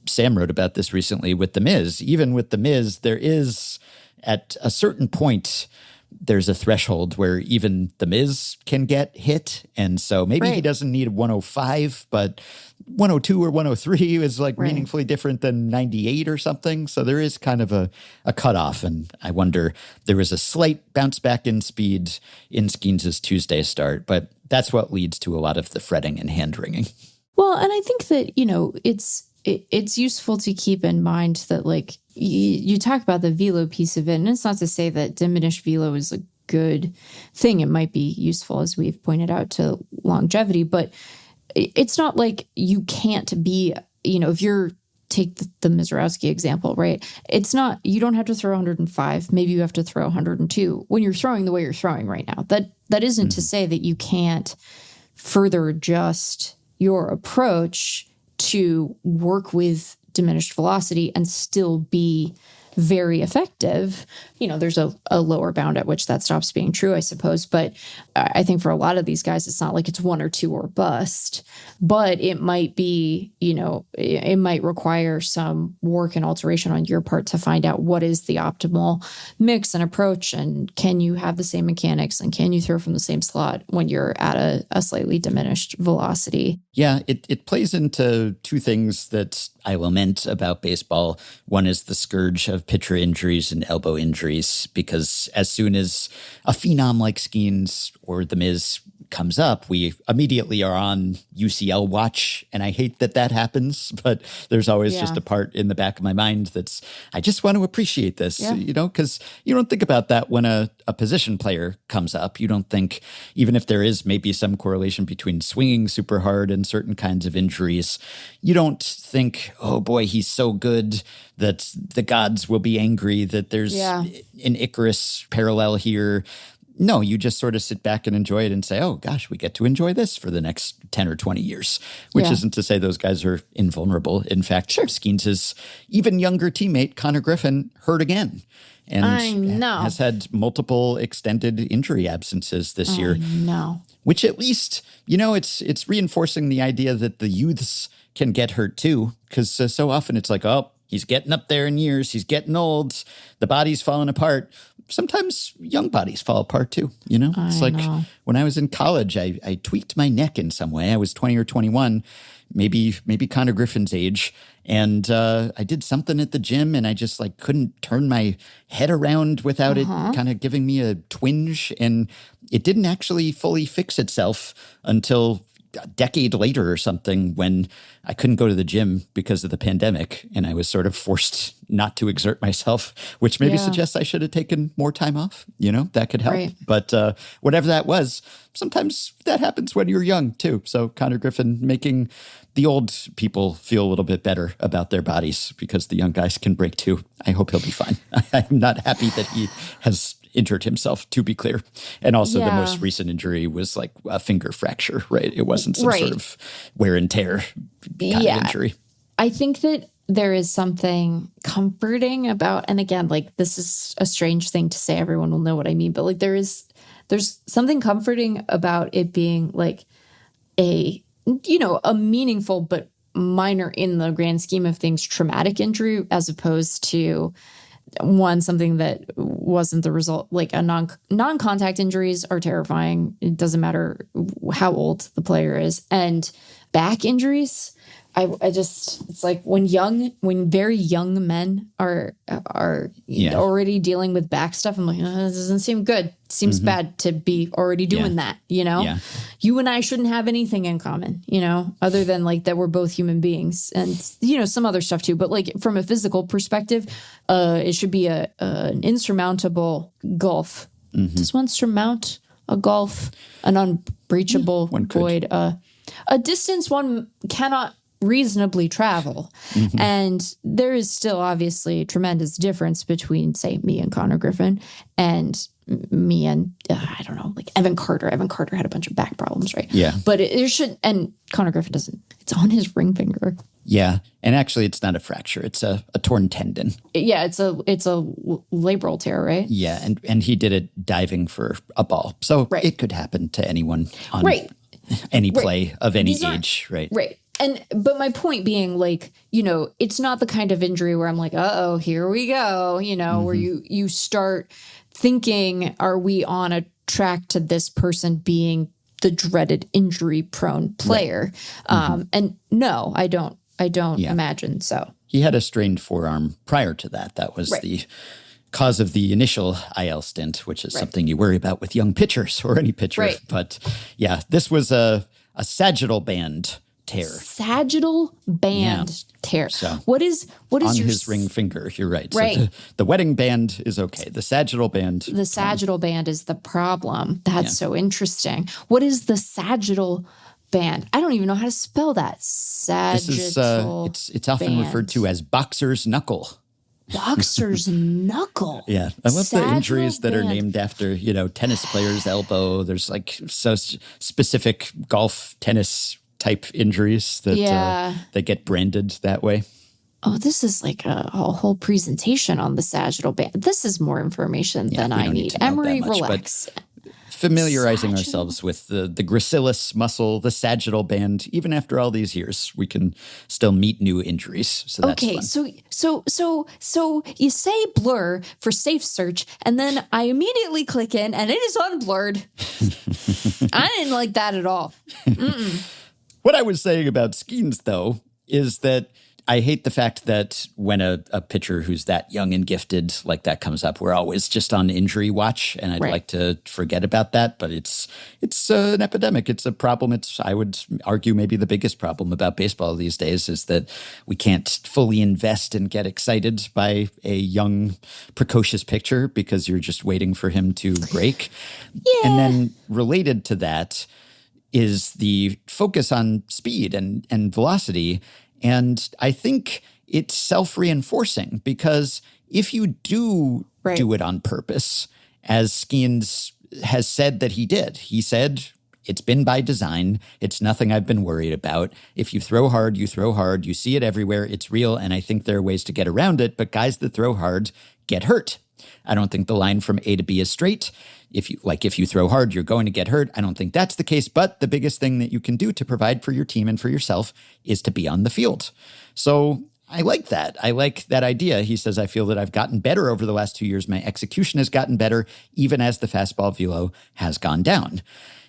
Sam wrote about this recently with The Miz. Even with The Miz, there is, at a certain point, there's a threshold where even The Miz can get hit. And so maybe he doesn't need 105, but 102 or 103 is meaningfully different than 98 or something. So there is kind of a cutoff. And I wonder, there was a slight bounce back in speed in Skenes' Tuesday start, but that's what leads to a lot of the fretting and hand-wringing. Well, and I think that, it's useful to keep in mind that, you talk about the velo piece of it, and it's not to say that diminished velo is a good thing. It might be useful, as we've pointed out, to longevity, but it's not like you can't be, if you're, take the Misiorowski example, right? It's not, you don't have to throw 105. Maybe you have to throw 102 when you're throwing the way you're throwing right now. That isn't to say that you can't further adjust your approach to work with diminished velocity and still be very effective. There's a lower bound at which that stops being true, I suppose. But I think for a lot of these guys, it's not like it's one or two or bust, but it might be, it might require some work and alteration on your part to find out what is the optimal mix and approach. And can you have the same mechanics, and can you throw from the same slot when you're at a slightly diminished velocity? Yeah, it plays into two things that I lament about baseball. One is the scourge of pitcher injuries and elbow injuries, because as soon as a phenom like Skenes or The Miz comes up, we immediately are on UCL watch. And I hate that happens, but there's always just a part in the back of my mind that's, I just want to appreciate this, because you don't think about that when a position player comes up. You don't think, even if there is maybe some correlation between swinging super hard and certain kinds of injuries, you don't think, oh boy, he's so good that the gods will be angry that there's an Icarus parallel here. No, you just sort of sit back and enjoy it and say, oh, gosh, we get to enjoy this for the next 10 or 20 years, which isn't to say those guys are invulnerable. In fact, Skenes' even younger teammate, Connor Griffin, hurt again and has had multiple extended injury absences this year. Which at least, it's reinforcing the idea that the youths can get hurt too, because so often it's like, oh, he's getting up there in years, he's getting old, the body's falling apart. Sometimes young bodies fall apart too, It's when I was in college, I tweaked my neck in some way. I was 20 or 21, maybe Connor Griffin's age. And I did something at the gym and I just couldn't turn my head around without it kind of giving me a twinge. And it didn't actually fully fix itself until a decade later or something, when I couldn't go to the gym because of the pandemic and I was sort of forced not to exert myself, which maybe suggests I should have taken more time off. That could help. Right. But whatever that was, sometimes that happens when you're young too. So Connor Griffin making the old people feel a little bit better about their bodies because the young guys can break too. I hope he'll be fine. I'm not happy that he has injured himself, to be clear. And also the most recent injury was like a finger fracture, right? It wasn't some sort of wear and tear kind of injury. I think that there is something comforting about, and again, this is a strange thing to say, everyone will know what I mean, but there's something comforting about it being a meaningful but minor in the grand scheme of things traumatic injury, as opposed to something that wasn't the result. Non-contact injuries are terrifying. It doesn't matter how old the player is. And back injuries, I just, it's like when very young men are already dealing with back stuff, I'm like, this doesn't seem good. It seems bad to be already doing that, you know? Yeah. You and I shouldn't have anything in common, you know, other than like that we're both human beings and, you know, some other stuff too. But like from a physical perspective, it should be an insurmountable gulf. Does one surmount a gulf, an unbreachable void, a distance one cannot reasonably travel. And there is still obviously a tremendous difference between, say, me and Connor Griffin and me and, I don't know, like Evan Carter. Evan Carter had a bunch of back problems, right? Yeah. But it should, and Connor Griffin doesn't, it's on his ring finger. Yeah. And actually, it's not a fracture. It's a torn tendon. Yeah, it's a labral tear, right? Yeah. And he did it diving for a ball. So it could happen to anyone on any play of any age, right? Right. But my point being, like, you know, it's not the kind of injury where I'm like, uh-oh, here we go, you know, where you start thinking, are we on a track to this person being the dreaded injury-prone player? And no, I don't imagine so. He had a strained forearm prior to that. That was the cause of the initial IL stint, which is something you worry about with young pitchers or any pitcher. Right. But yeah, this was a sagittal band tear. Sagittal band tear. So what is on your his ring finger? You're right. Right. So the wedding band is okay. The sagittal band. The sagittal band is the problem. That's so interesting. What is the sagittal band? I don't even know how to spell that. Sagittal. This is it's often referred to as boxer's knuckle. Boxer's knuckle. Yeah. I love the injuries that are named after, you know, tennis player's elbow. There's like so specific golf tennis type injuries that that get branded that way. Oh, this is like a whole presentation on the sagittal band. This is more information than I need. Emery, relax. Familiarizing ourselves with the gracilis muscle, the sagittal band, even after all these years, we can still meet new injuries. So that's fun. So you say blur for safe search, and then I immediately click in, and it is unblurred. I didn't like that at all. What I was saying about Skenes, though, is that I hate the fact that when a pitcher who's that young and gifted like that comes up, we're always just on injury watch, and I'd like to forget about that. But it's an epidemic. It's a problem. I would argue, maybe the biggest problem about baseball these days is that we can't fully invest and get excited by a young, precocious pitcher because you're just waiting for him to break. And then related to that is the focus on speed and velocity. And I think it's self-reinforcing because if you do it on purpose, as Skenes has said that he did, he said, it's been by design. It's nothing I've been worried about. If you throw hard, you throw hard. You see it everywhere. It's real. And I think there are ways to get around it. But guys that throw hard get hurt. I don't think the line from A to B is straight. If you throw hard, you're going to get hurt. I don't think that's the case. But the biggest thing that you can do to provide for your team and for yourself is to be on the field. So I like that. I like that idea. He says, I feel that I've gotten better over the last 2 years. My execution has gotten better, even as the fastball velo has gone down.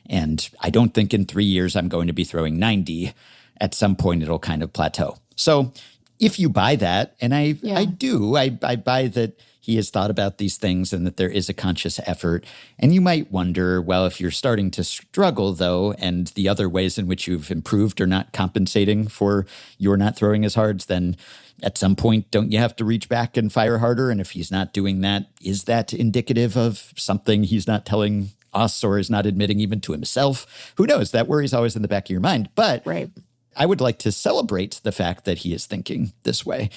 And I don't think in 3 years I'm going to be throwing 90. At some point, it'll kind of plateau. So if you buy that, and I do, I buy that he has thought about these things and that there is a conscious effort. And you might wonder, well, if you're starting to struggle, though, and the other ways in which you've improved are not compensating for your not throwing as hard, then at some point, don't you have to reach back and fire harder? And if he's not doing that, is that indicative of something he's not telling us or is not admitting even to himself? Who knows? That worry's always in the back of your mind. But I would like to celebrate the fact that he is thinking this way,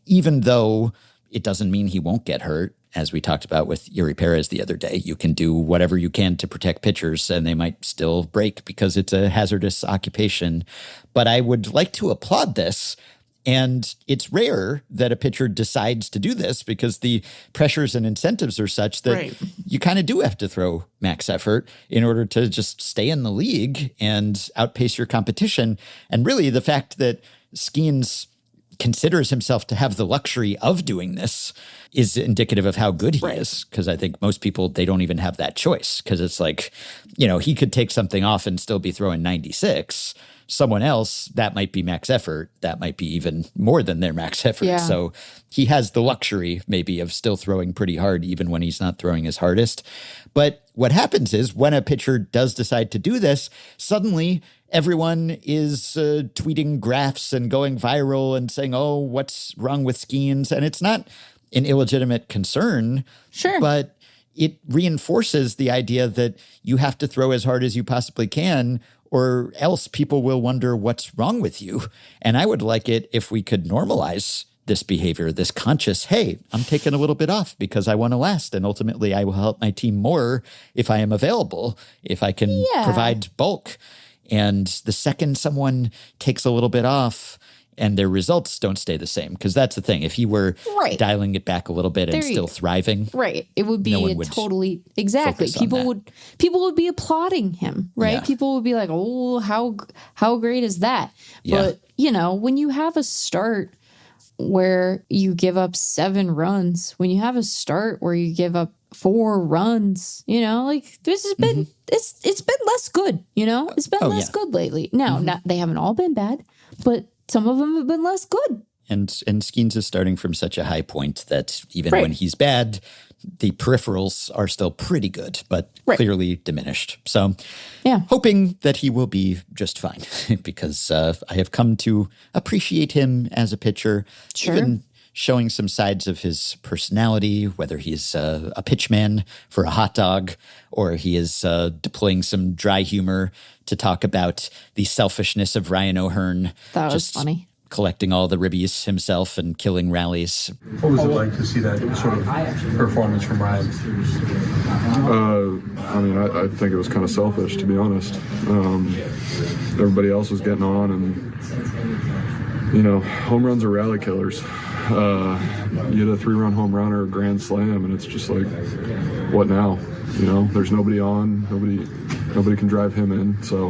even though it doesn't mean he won't get hurt. As we talked about with Yuri Perez the other day, you can do whatever you can to protect pitchers and they might still break because it's a hazardous occupation. But I would like to applaud this. And it's rare that a pitcher decides to do this because the pressures and incentives are such that you kind of do have to throw max effort in order to just stay in the league and outpace your competition. And really the fact that Skenes considers himself to have the luxury of doing this is indicative of how good he is. Because I think most people, they don't even have that choice. Because it's like, he could take something off and still be throwing 96. Someone else, that might be max effort. That might be even more than their max effort. Yeah. So he has the luxury maybe of still throwing pretty hard even when he's not throwing his hardest. But what happens is when a pitcher does decide to do this, suddenly everyone is tweeting graphs and going viral and saying, oh, what's wrong with Skenes? And it's not an illegitimate concern. Sure. But it reinforces the idea that you have to throw as hard as you possibly can, or else people will wonder what's wrong with you. And I would like it if we could normalize this behavior, this conscious, hey, I'm taking a little bit off because I want to last. And ultimately, I will help my team more if I am available, if I can provide bulk. And the second someone takes a little bit off and their results don't stay the same, because that's the thing. If he were dialing it back a little bit and still thriving, it would be totally people would be applauding him, right? Yeah. People would be like, oh, how great is that? Yeah. But when you have a start where you give up 7 runs, when you have a start where you give up 4 runs, this has been it's been less good, it's been less good lately. Now, they haven't all been bad, but some of them have been less good. And Skenes is starting from such a high point that even when he's bad, the peripherals are still pretty good, but clearly diminished. So hoping that he will be just fine because I have come to appreciate him as a pitcher, even showing some sides of his personality, whether he's a pitchman for a hot dog or he is deploying some dry humor to talk about the selfishness of Ryan O'Hearn. That was funny. Collecting all the ribbies himself and killing rallies. What was it like to see that sort of performance from Ryan? I think it was kind of selfish, to be honest. Everybody else was getting on, and, home runs are rally killers. You hit a 3-run home run or a grand slam, and it's just like, what now? There's nobody on, nobody can drive him in. So,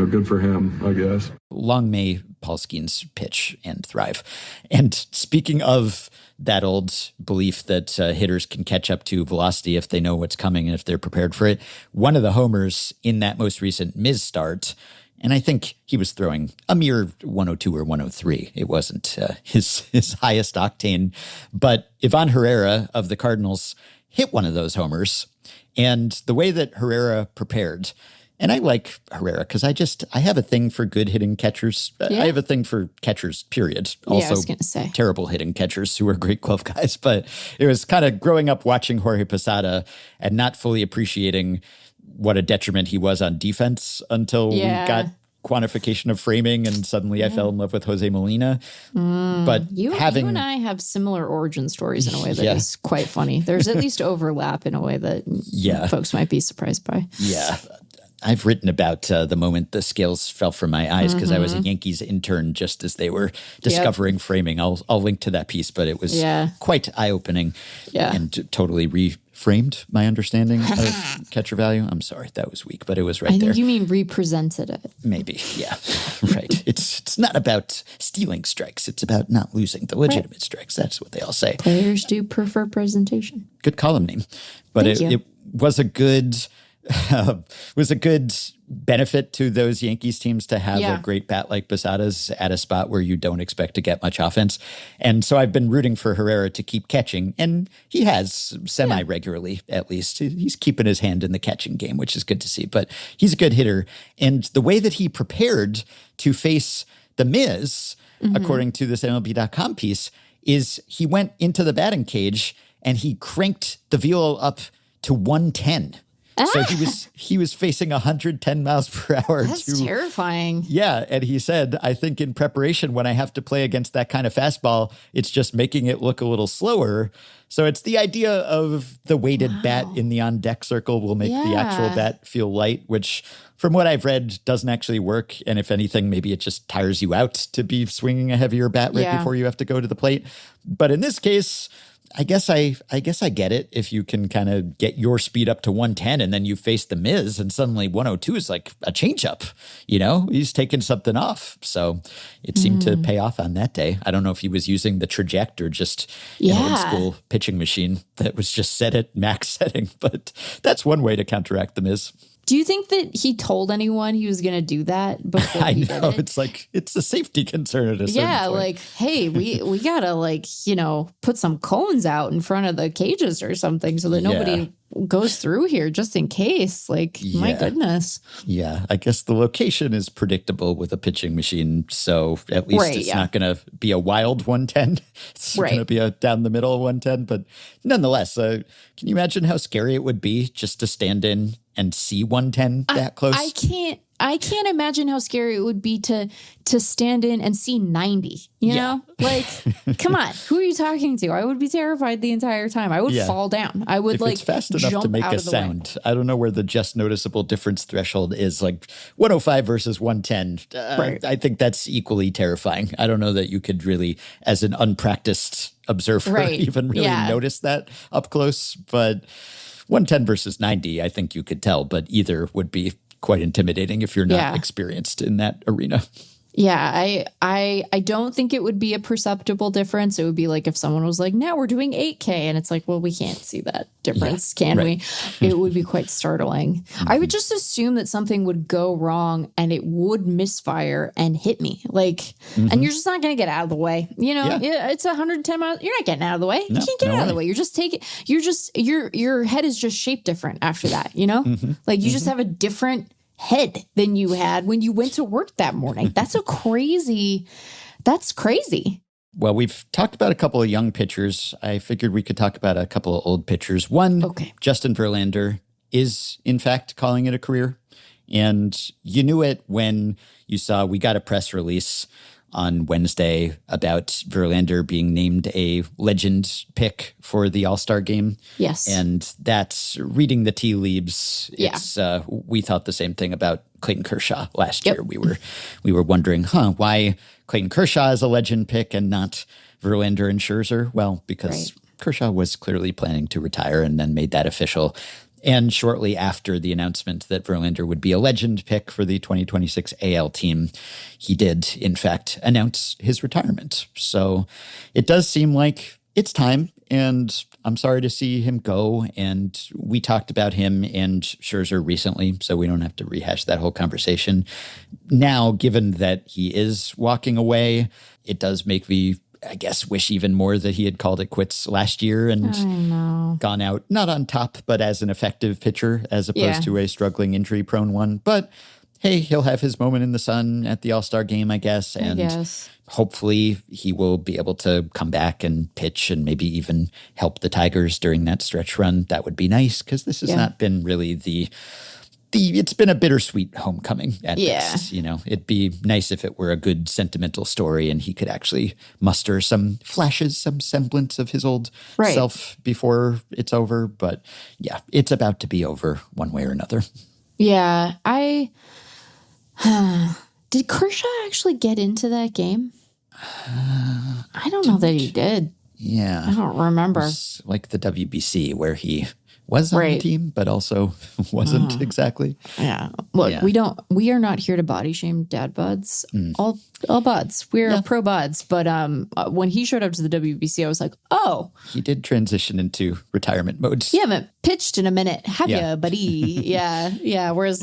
good for him, I guess. Long may Paul Skenes pitch and thrive. And speaking of that old belief that hitters can catch up to velocity if they know what's coming and if they're prepared for it, one of the homers in that most recent Miz start, and I think he was throwing a mere 102 or 103. It wasn't his highest octane. But Ivan Herrera of the Cardinals hit one of those homers. And the way that Herrera prepared, and I like Herrera because I have a thing for good hitting catchers. Yeah. I have a thing for catchers, period. Also, I was going to say. Terrible hitting catchers who are great glove guys. But it was kind of growing up watching Jorge Posada and not fully appreciating what a detriment he was on defense until we got quantification of framing, and suddenly I fell in love with Jose Molina. But you and I have similar origin stories in a way that is quite funny. There's at least overlap in a way that folks might be surprised by. Yeah. I've written about the moment the scales fell from my eyes because I was a Yankees intern just as they were discovering framing. I'll link to that piece, but it was quite eye-opening and totally reframed my understanding of catcher value. I'm sorry, that was weak, but it was right there. I think you mean represented it. Maybe, yeah, right. It's not about stealing strikes. It's about not losing the legitimate strikes. That's what they all say. Players do prefer presentation. Good column name. But it was a good... was a good benefit to those Yankees teams to have a great bat like Posada's at a spot where you don't expect to get much offense. And so I've been rooting for Herrera to keep catching, and he has semi-regularly at least. He's keeping his hand in the catching game, which is good to see. But he's a good hitter. And the way that he prepared to face the Miz, according to this MLB.com piece, is he went into the batting cage and he cranked the velo up to 110. So he was facing 110 miles per hour. That's terrifying. Yeah, and he said, I think in preparation, when I have to play against that kind of fastball, it's just making it look a little slower. So it's the idea of the weighted bat in the on-deck circle will make the actual bat feel light, which from what I've read doesn't actually work. And if anything, maybe it just tires you out to be swinging a heavier bat right before you have to go to the plate. But in this case, I guess I get it if you can kind of get your speed up to 110 and then you face the Miz and suddenly 102 is like a changeup. He's taking something off. So it seemed to pay off on that day. I don't know if he was using the traject or just an old school pitching machine that was just set at max setting, but that's one way to counteract the Miz. Do you think that he told anyone he was going to do that before he did it? It's like, it's a safety concern at a certain point. Like, hey, we got to put some cones out in front of the cages or something so that nobody goes through here just in case. Like, my goodness. Yeah, I guess the location is predictable with a pitching machine. So at least it's not going to be a wild 110. It's going to be a down the middle 110. But nonetheless, can you imagine how scary it would be just to stand in and see 110 that close? I can't imagine how scary it would be to stand in and see 90, you know? Like, come on, who are you talking to? I would be terrified the entire time. I would fall down. I would if it's fast enough to make a sound. I don't know where the just noticeable difference threshold is, like 105 versus 110. I think that's equally terrifying. I don't know that you could really, as an unpracticed observer, even really notice that up close. But 110 versus 90, I think you could tell, but either would be quite intimidating if you're not experienced in that arena. Yeah, I don't think it would be a perceptible difference. It would be like if someone was like, now we're doing 8K. And it's like, well, we can't see that difference, can we? It would be quite startling. I would just assume that something would go wrong and it would misfire and hit me. Like, and you're just not going to get out of the way. It's 110 miles. You're not getting out of the way. You can't get out of the way. You're just taking, your head is just shaped different after that, Like you just have a different head than you had when you went to work that morning. That's crazy. Well, we've talked about a couple of young pitchers. I figured we could talk about a couple of old pitchers. One, Justin Verlander is in fact calling it a career. And you knew it when you saw we got a press release on Wednesday about Verlander being named a legend pick for the All-Star game. Yes. And that's reading the tea leaves. It's, we thought the same thing about Clayton Kershaw last year. We were wondering, why Clayton Kershaw is a legend pick and not Verlander and Scherzer? Well, because Kershaw was clearly planning to retire and then made that official. And shortly after the announcement that Verlander would be a legend pick for the 2026 AL team, he did, in fact, announce his retirement. So it does seem like it's time, and I'm sorry to see him go. And we talked about him and Scherzer recently, so we don't have to rehash that whole conversation. Now, given that he is walking away, it does make me, I guess, wish even more that he had called it quits last year and gone out, not on top, but as an effective pitcher as opposed to a struggling injury-prone one. But hey, he'll have his moment in the sun at the All-Star game, I guess. And hopefully he will be able to come back and pitch and maybe even help the Tigers during that stretch run. That would be nice because this has not been really it's been a bittersweet homecoming at best. It'd be nice if it were a good sentimental story and he could actually muster some flashes, some semblance of his old self before it's over. But yeah, it's about to be over one way or another. Yeah, did Kershaw actually get into that game? I don't know that he did. Yeah. I don't remember. It was like the WBC where he was on the team, but also wasn't exactly. Yeah. Look, we are not here to body shame dad buds. All buds. We're pro buds. But when he showed up to the WBC, I was like, oh. He did transition into retirement mode. You haven't pitched in a minute, have you, buddy? Yeah. Whereas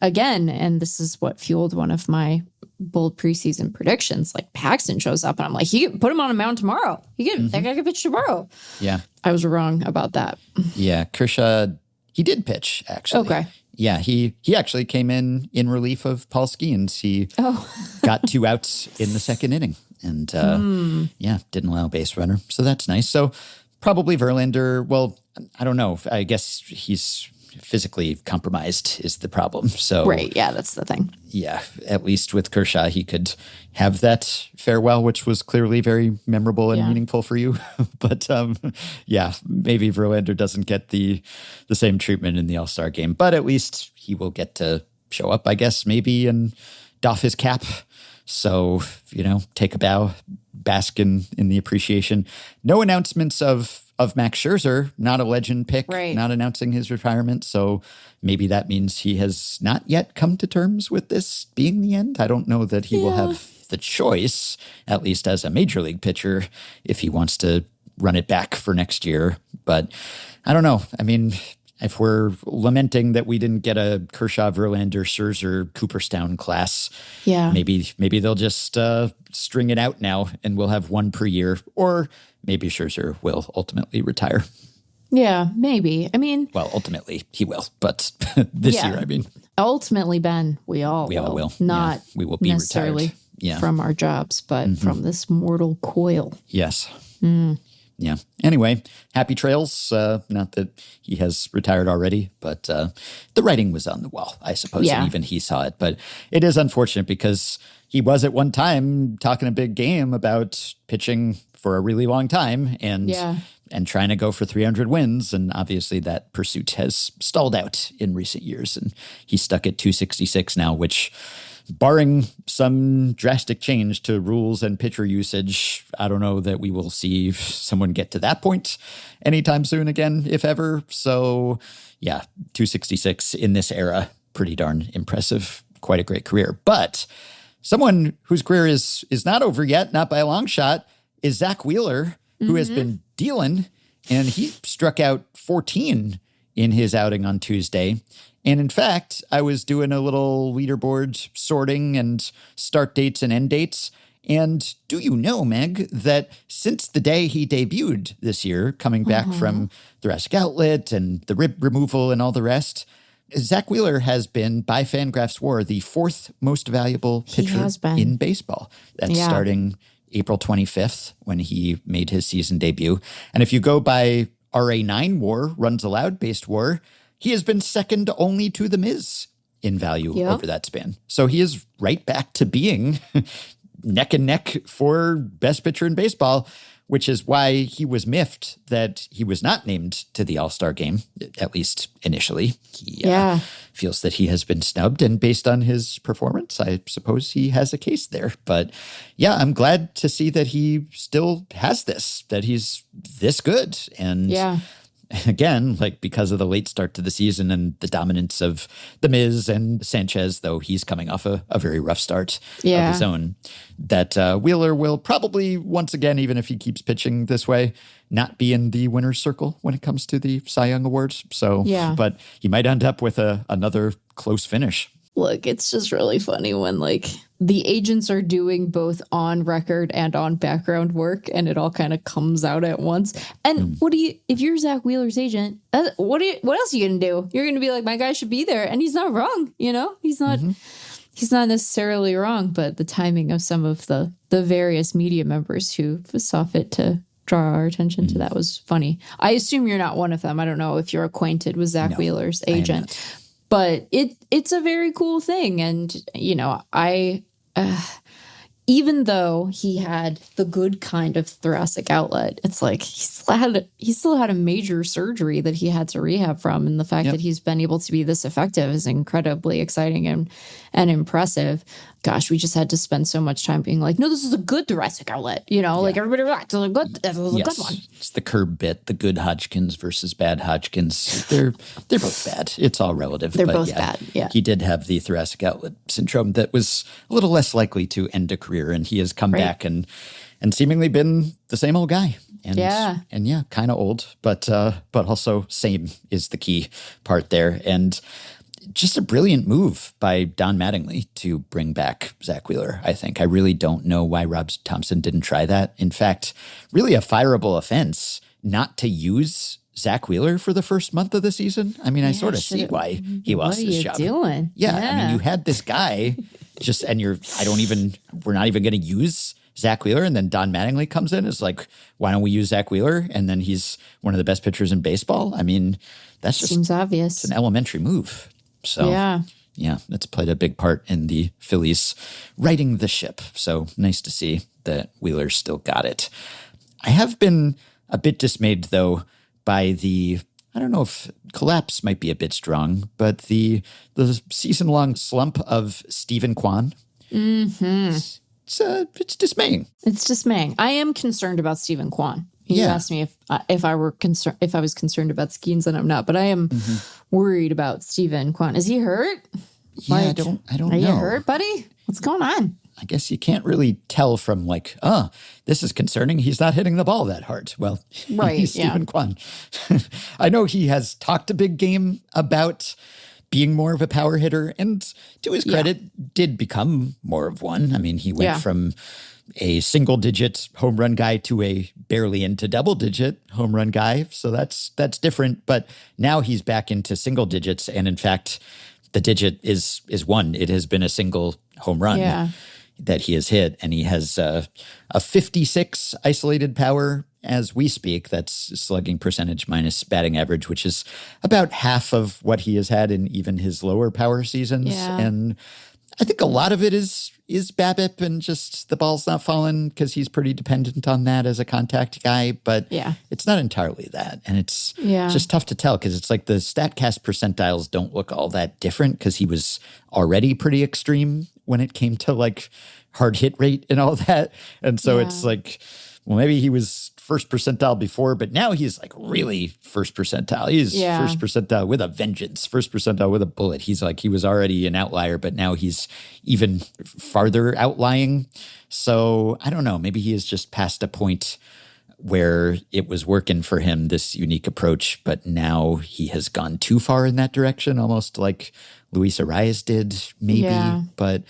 again, and this is what fueled one of my bold preseason predictions, like Paxton shows up and I'm like, put him on a mound tomorrow. That guy could pitch tomorrow. Yeah. I was wrong about that. Yeah. Kershaw, he did pitch actually. Okay. Yeah. He actually came in relief of Paul Skenes. He got 2 outs in the second inning and didn't allow a base runner. So that's nice. So probably Verlander, well, I don't know. I guess he's physically compromised is the problem. So that's the thing. Yeah, at least with Kershaw, he could have that farewell, which was clearly very memorable and meaningful for you. But maybe Verlander doesn't get the same treatment in the All-Star game, but at least he will get to show up, I guess, maybe, and doff his cap. So, take a bow, bask in the appreciation. No announcements of of Max Scherzer, not a legend pick, Right. not announcing his retirement. So maybe that means he has not yet come to terms with this being the end. I don't know that he will have the choice, at least as a major league pitcher, if he wants to run it back for next year. But I don't know. I mean, if we're lamenting that we didn't get a Kershaw, Verlander, Scherzer, Cooperstown class, maybe they'll just string it out now and we'll have one per year, or maybe Scherzer will ultimately retire. Yeah, maybe. I mean, well, ultimately he will, but this year, I mean, ultimately, Ben, we all will. Not we will be necessarily retired. from our jobs, but from this mortal coil. Yes. Yeah. Anyway, happy trails. Not that he has retired already, but the writing was on the wall, I suppose, and even he saw it. But it is unfortunate because he was at one time talking a big game about pitching for a really long time and trying to go for 300 wins. And obviously that pursuit has stalled out in recent years. And he's stuck at 266 now, which, barring some drastic change to rules and pitcher usage, I don't know that we will see someone get to that point anytime soon again, if ever. So yeah, 266 in this era, pretty darn impressive. Quite a great career. But someone whose career is not over yet, not by a long shot, is Zack Wheeler, who has been dealing, and he struck out 14 in his outing on Tuesday. And in fact, I was doing a little leaderboard sorting and start dates and end dates. And do you know, Meg, that since the day he debuted this year, coming back from thoracic outlet and the rib removal and all the rest, Zack Wheeler has been, by FanGraphs WAR, the fourth most valuable pitcher in baseball. That's starting April 25th when he made his season debut. And if you go by RA9 WAR, runs allowed based WAR, he has been second only to The Miz in value over that span. So he is right back to being neck and neck for best pitcher in baseball, which is why he was miffed that he was not named to the All-Star game, at least initially. He feels that he has been snubbed, and based on his performance, I suppose he has a case there. But yeah, I'm glad to see that he still has this, that he's this good. And again, like, because of the late start to the season and the dominance of The Miz and Sanchez, though he's coming off a very rough start of his own, that Wheeler will probably, once again, even if he keeps pitching this way, not be in the winner's circle when it comes to the Cy Young Awards. So, but he might end up with another close finish. Look, it's just really funny when, like, the agents are doing both on record and on background work, and it all kind of comes out at once. And if you're Zack Wheeler's agent, what else are you going to do? You're going to be like, my guy should be there. And he's not wrong. You know, he's not necessarily wrong, but the timing of some of the various media members who saw fit to draw our attention to that was funny. I assume you're not one of them. I don't know if you're acquainted with Zack Wheeler's agent. But it's a very cool thing. And, you know, even though he had the good kind of thoracic outlet, it's like he still had a major surgery that he had to rehab from. And the fact that he's been able to be this effective is incredibly exciting and impressive. Gosh, we just had to spend so much time being like, no, this is a good thoracic outlet. You know, like, everybody relax. It was a good one. It's the curb bit, the good Hodgkins versus bad Hodgkins. They're both bad. It's all relative. They're both bad. Yeah. He did have the thoracic outlet syndrome that was a little less likely to end a career, and he has come back and seemingly been the same old guy. And kind of old, but also same is the key part there. And just a brilliant move by Don Mattingly to bring back Zack Wheeler, I think. I really don't know why Rob Thompson didn't try that. In fact, really a fireable offense not to use Zack Wheeler for the first month of the season. I mean, I sort of see why he lost his job. What are you doing? Yeah, I mean, you had this guy we're not even going to use Zack Wheeler, and then Don Mattingly comes in. It's like, why don't we use Zack Wheeler? And then he's one of the best pitchers in baseball. I mean, that seems obvious. It's an elementary move. So that's played a big part in the Phillies righting the ship. So nice to see that Wheeler still got it. I have been a bit dismayed, though, by I don't know if collapse might be a bit strong, but the season-long slump of Stephen Kwan. It's dismaying. It's dismaying. I am concerned about Stephen Kwan. You asked me if I was concerned about Skenes, and I'm not, but I am worried about Steven Kwan. Is he hurt? Yeah, I don't know. Are you hurt, buddy? What's going on? I guess you can't really tell from this is concerning. He's not hitting the ball that hard. Well, right, he's Steven Kwan. I know he has talked a big game about being more of a power hitter, and to his credit, did become more of one. I mean, he went from a single-digit home run guy to a barely into double-digit home run guy. So that's different. But now he's back into single digits, and in fact, the digit is one. It has been a single home run that he has hit, and he has a 56 isolated power as we speak. That's slugging percentage minus batting average, which is about half of what he has had in even his lower power seasons. Yeah. And I think a lot of it is BABIP and just the ball's not falling because he's pretty dependent on that as a contact guy. But it's not entirely that. And it's just tough to tell because it's like the StatCast percentiles don't look all that different because he was already pretty extreme when it came to like hard hit rate and all that. And so it's like, well, maybe he was first percentile before, but now he's like really first percentile. He's first percentile with a vengeance, first percentile with a bullet. He's like, he was already an outlier, but now he's even farther outlying. So I don't know, maybe he has just passed a point where it was working for him, this unique approach, but now he has gone too far in that direction, almost like Luis Arias did maybe. Yeah. But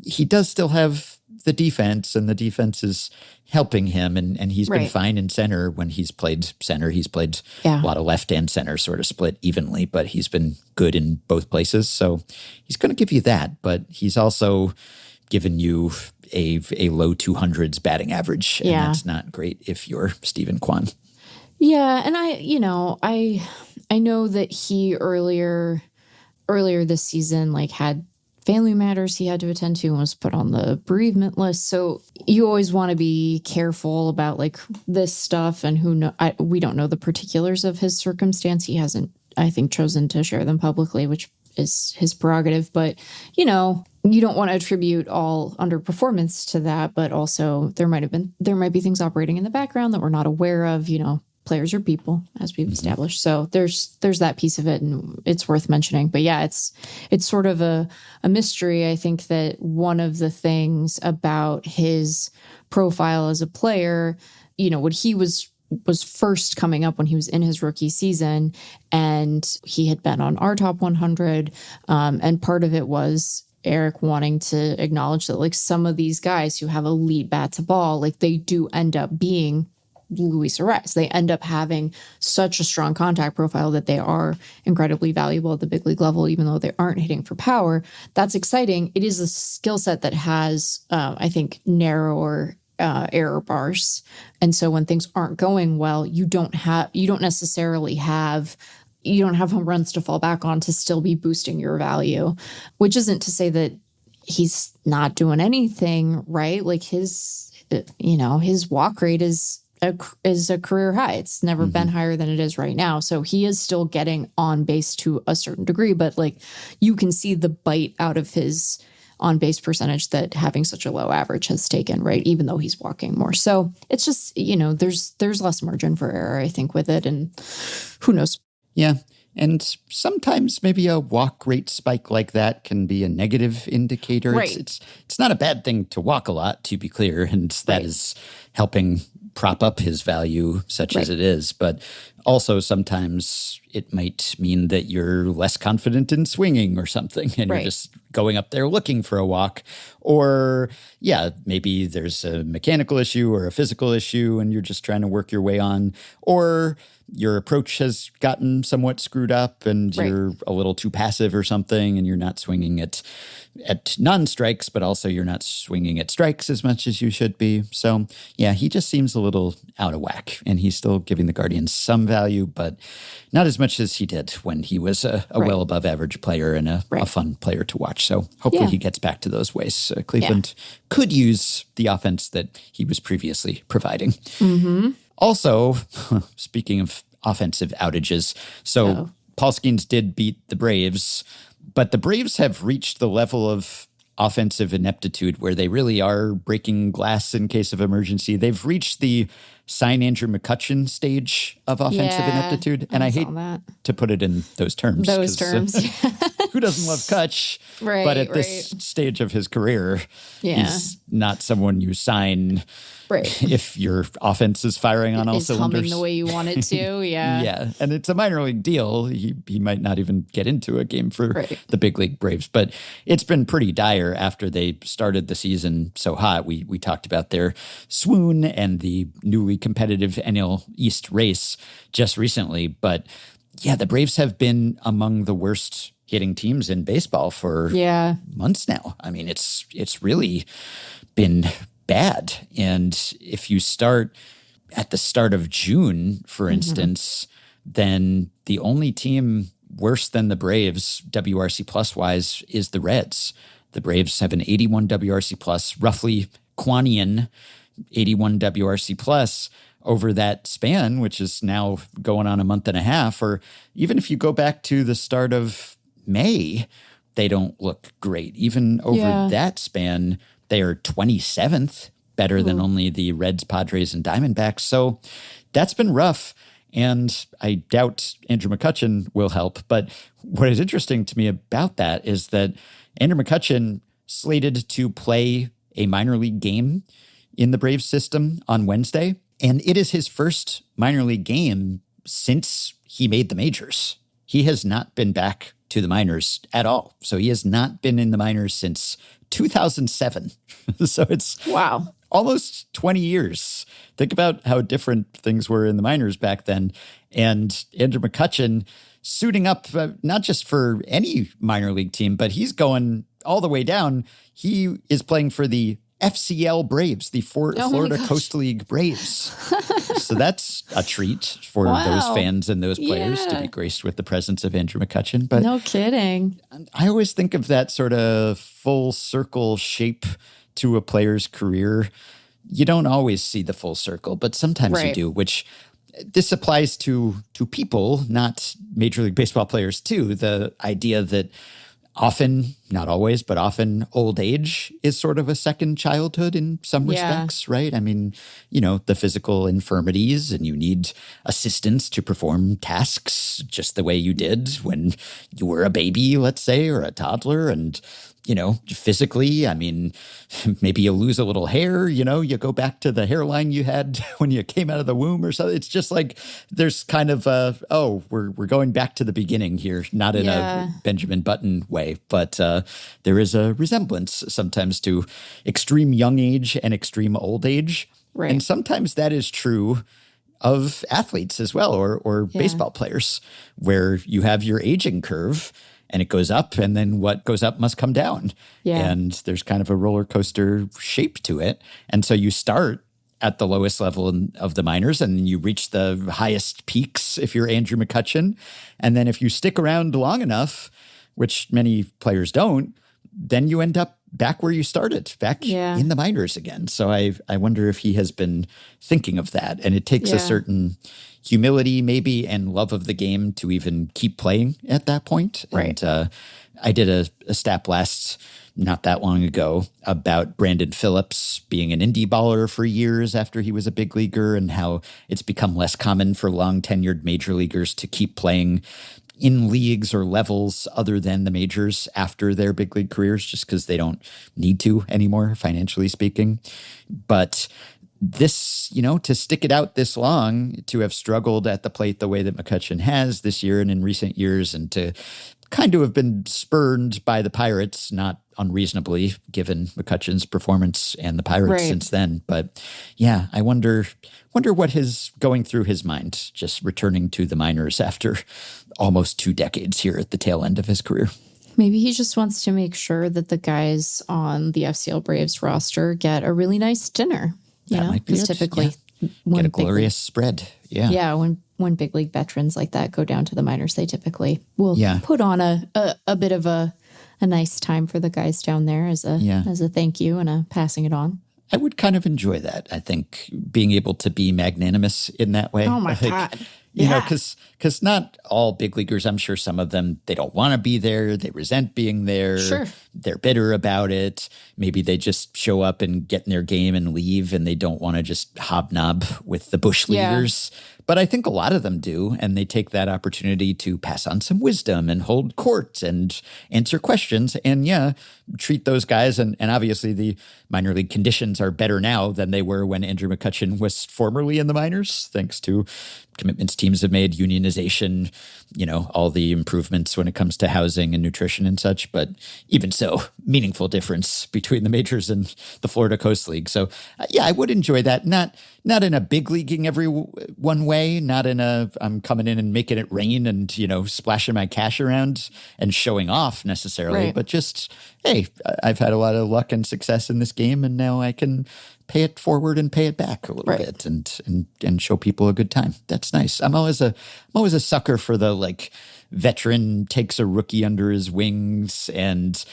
he does still have the defense, and the defense is helping him, and he's been fine in center when he's played center. He's played a lot of left and center sort of split evenly, but he's been good in both places. So he's going to give you that, but he's also given you a low 200s batting average, and that's not great if you're Steven Kwan. Yeah, and I know that he earlier this season like had family matters he had to attend to and was put on the bereavement list. So you always want to be careful about like this stuff, and we don't know the particulars of his circumstance. He hasn't, I think, chosen to share them publicly, which is his prerogative. But, you don't want to attribute all underperformance to that, but also there might be things operating in the background that we're not aware of. Players are people, as we've established. So there's that piece of it, and it's worth mentioning. But yeah, it's sort of a mystery. I think that one of the things about his profile as a player, when he was first coming up, when he was in his rookie season, and he had been on our top 100, and part of it was Eric wanting to acknowledge that like some of these guys who have elite bat to ball, like they do end up being Luis Arias. They end up having such a strong contact profile that they are incredibly valuable at the big league level, even though they aren't hitting for power. That's exciting. It is a skill set that has, I think, narrower error bars. And so when things aren't going well, you don't have home runs to fall back on to still be boosting your value, which isn't to say that he's not doing anything right. Like his walk rate is a career high. It's never been higher than it is right now. So he is still getting on base to a certain degree, but like you can see the bite out of his on base percentage that having such a low average has taken, right? Even though he's walking more. So it's just, there's less margin for error, I think, with it. And who knows? Yeah. And sometimes maybe a walk rate spike like that can be a negative indicator. Right. It's not a bad thing to walk a lot, to be clear, and that is helping prop up his value such as it is. But also sometimes it might mean that you're less confident in swinging or something, and you're just going up there looking for a walk. Or, maybe there's a mechanical issue or a physical issue and you're just trying to work your way on. Or your approach has gotten somewhat screwed up and you're a little too passive or something, and you're not swinging at non-strikes, but also you're not swinging at strikes as much as you should be. So, he just seems a little out of whack, and he's still giving the Guardians some value, but not as much as he did when he was a well above average player and a fun player to watch. So hopefully he gets back to those ways. Cleveland could use the offense that he was previously providing. Mm-hmm. Also, speaking of offensive outages, Paul Skenes did beat the Braves, but the Braves have reached the level of offensive ineptitude where they really are breaking glass in case of emergency. They've reached the sign Andrew McCutchen stage of offensive ineptitude. And I hate to put it in those terms. Who doesn't love Kutch? Right, but at this stage of his career, he's not someone you sign if your offense is firing on all cylinders. Humming the way you want it to, Yeah, and it's a minor league deal. He might not even get into a game for the big league Braves. But it's been pretty dire after they started the season so hot. We talked about their swoon and the newly competitive NL East race just recently. But yeah, the Braves have been among the worst hitting teams in baseball for months now. I mean, it's really been bad. And if you start at the start of June, for instance, then the only team worse than the Braves, WRC plus wise, is the Reds. The Braves have an 81 WRC plus, roughly Kwanian 81 WRC plus over that span, which is now going on a month and a half. Or even if you go back to the start of May, they don't look great. Even over that span, they are 27th, better than only the Reds, Padres, and Diamondbacks. So that's been rough. And I doubt Andrew McCutchen will help. But what is interesting to me about that is that Andrew McCutchen slated to play a minor league game in the Braves system on Wednesday. And it is his first minor league game since he made the majors. He has not been back to the minors at all. So he has not been in the minors since 2007. So it's almost 20 years. Think about how different things were in the minors back then. And Andrew McCutchen suiting up not just for any minor league team, but he's going all the way down. He is playing for the FCL Braves, the Florida Coast League Braves. So that's a treat for those fans and those players to be graced with the presence of Andrew McCutchen. But no kidding. I always think of that sort of full circle shape to a player's career. You don't always see the full circle, but sometimes you do, which this applies to people, not Major League Baseball players too. The idea that often, not always, but often old age is sort of a second childhood in some respects, right? I mean, you know, the physical infirmities and you need assistance to perform tasks just the way you did when you were a baby, let's say, or a toddler. And, you know, physically, I mean, maybe you lose a little hair, you know, you go back to the hairline you had when you came out of the womb or something. It's just like there's kind of we're going back to the beginning here, not in a Benjamin Button way, but there is a resemblance sometimes to extreme young age and extreme old age. Right. And sometimes that is true of athletes as well, or baseball players, where you have your aging curve and it goes up, and then what goes up must come down. Yeah. And there's kind of a roller coaster shape to it. And so you start at the lowest level of the minors, and you reach the highest peaks if you're Andrew McCutchen. And then if you stick around long enough, which many players don't, then you end up back where you started, back in the minors again. So I wonder if he has been thinking of that. And it takes a certain humility maybe and love of the game to even keep playing at that point. Right. And I did a stat blast not that long ago about Brandon Phillips being an indie baller for years after he was a big leaguer, and how it's become less common for long tenured major leaguers to keep playing in leagues or levels other than the majors after their big league careers, just because they don't need to anymore, financially speaking. But this, you know, to stick it out this long, to have struggled at the plate the way that McCutchen has this year and in recent years, and to kind of have been spurned by the Pirates, not unreasonably, given McCutchen's performance and the Pirates since then. But yeah, I wonder what is going through his mind, just returning to the minors after almost 2 decades here at the tail end of his career. Maybe he just wants to make sure that the guys on the FCL Braves roster get a really nice dinner. That might be it. Typically, get a glorious spread. Yeah. Yeah. When big league veterans like that go down to the minors, they typically will put on a bit of a nice time for the guys down there as a thank you and a passing it on. I would kind of enjoy that. I think being able to be magnanimous in that way. Oh my God. You know, because not all big leaguers, I'm sure some of them, they don't want to be there. They resent being there. Sure. They're bitter about it. Maybe they just show up and get in their game and leave, and they don't want to just hobnob with the bush leaguers. But I think a lot of them do, and they take that opportunity to pass on some wisdom and hold court and answer questions and, treat those guys. And obviously the minor league conditions are better now than they were when Andrew McCutchen was formerly in the minors, thanks to commitments teams have made, unionization, all the improvements when it comes to housing and nutrition and such. But even so, meaningful difference between the majors and the Florida Coast League. So, I would enjoy that. Not in a big leaguing every one way, not in a I'm coming in and making it rain and, splashing my cash around and showing off necessarily, but just, hey, I've had a lot of luck and success in this game, and now I can pay it forward and pay it back a little bit and show people a good time. That's nice. I'm always a sucker for the veteran takes a rookie under his wings and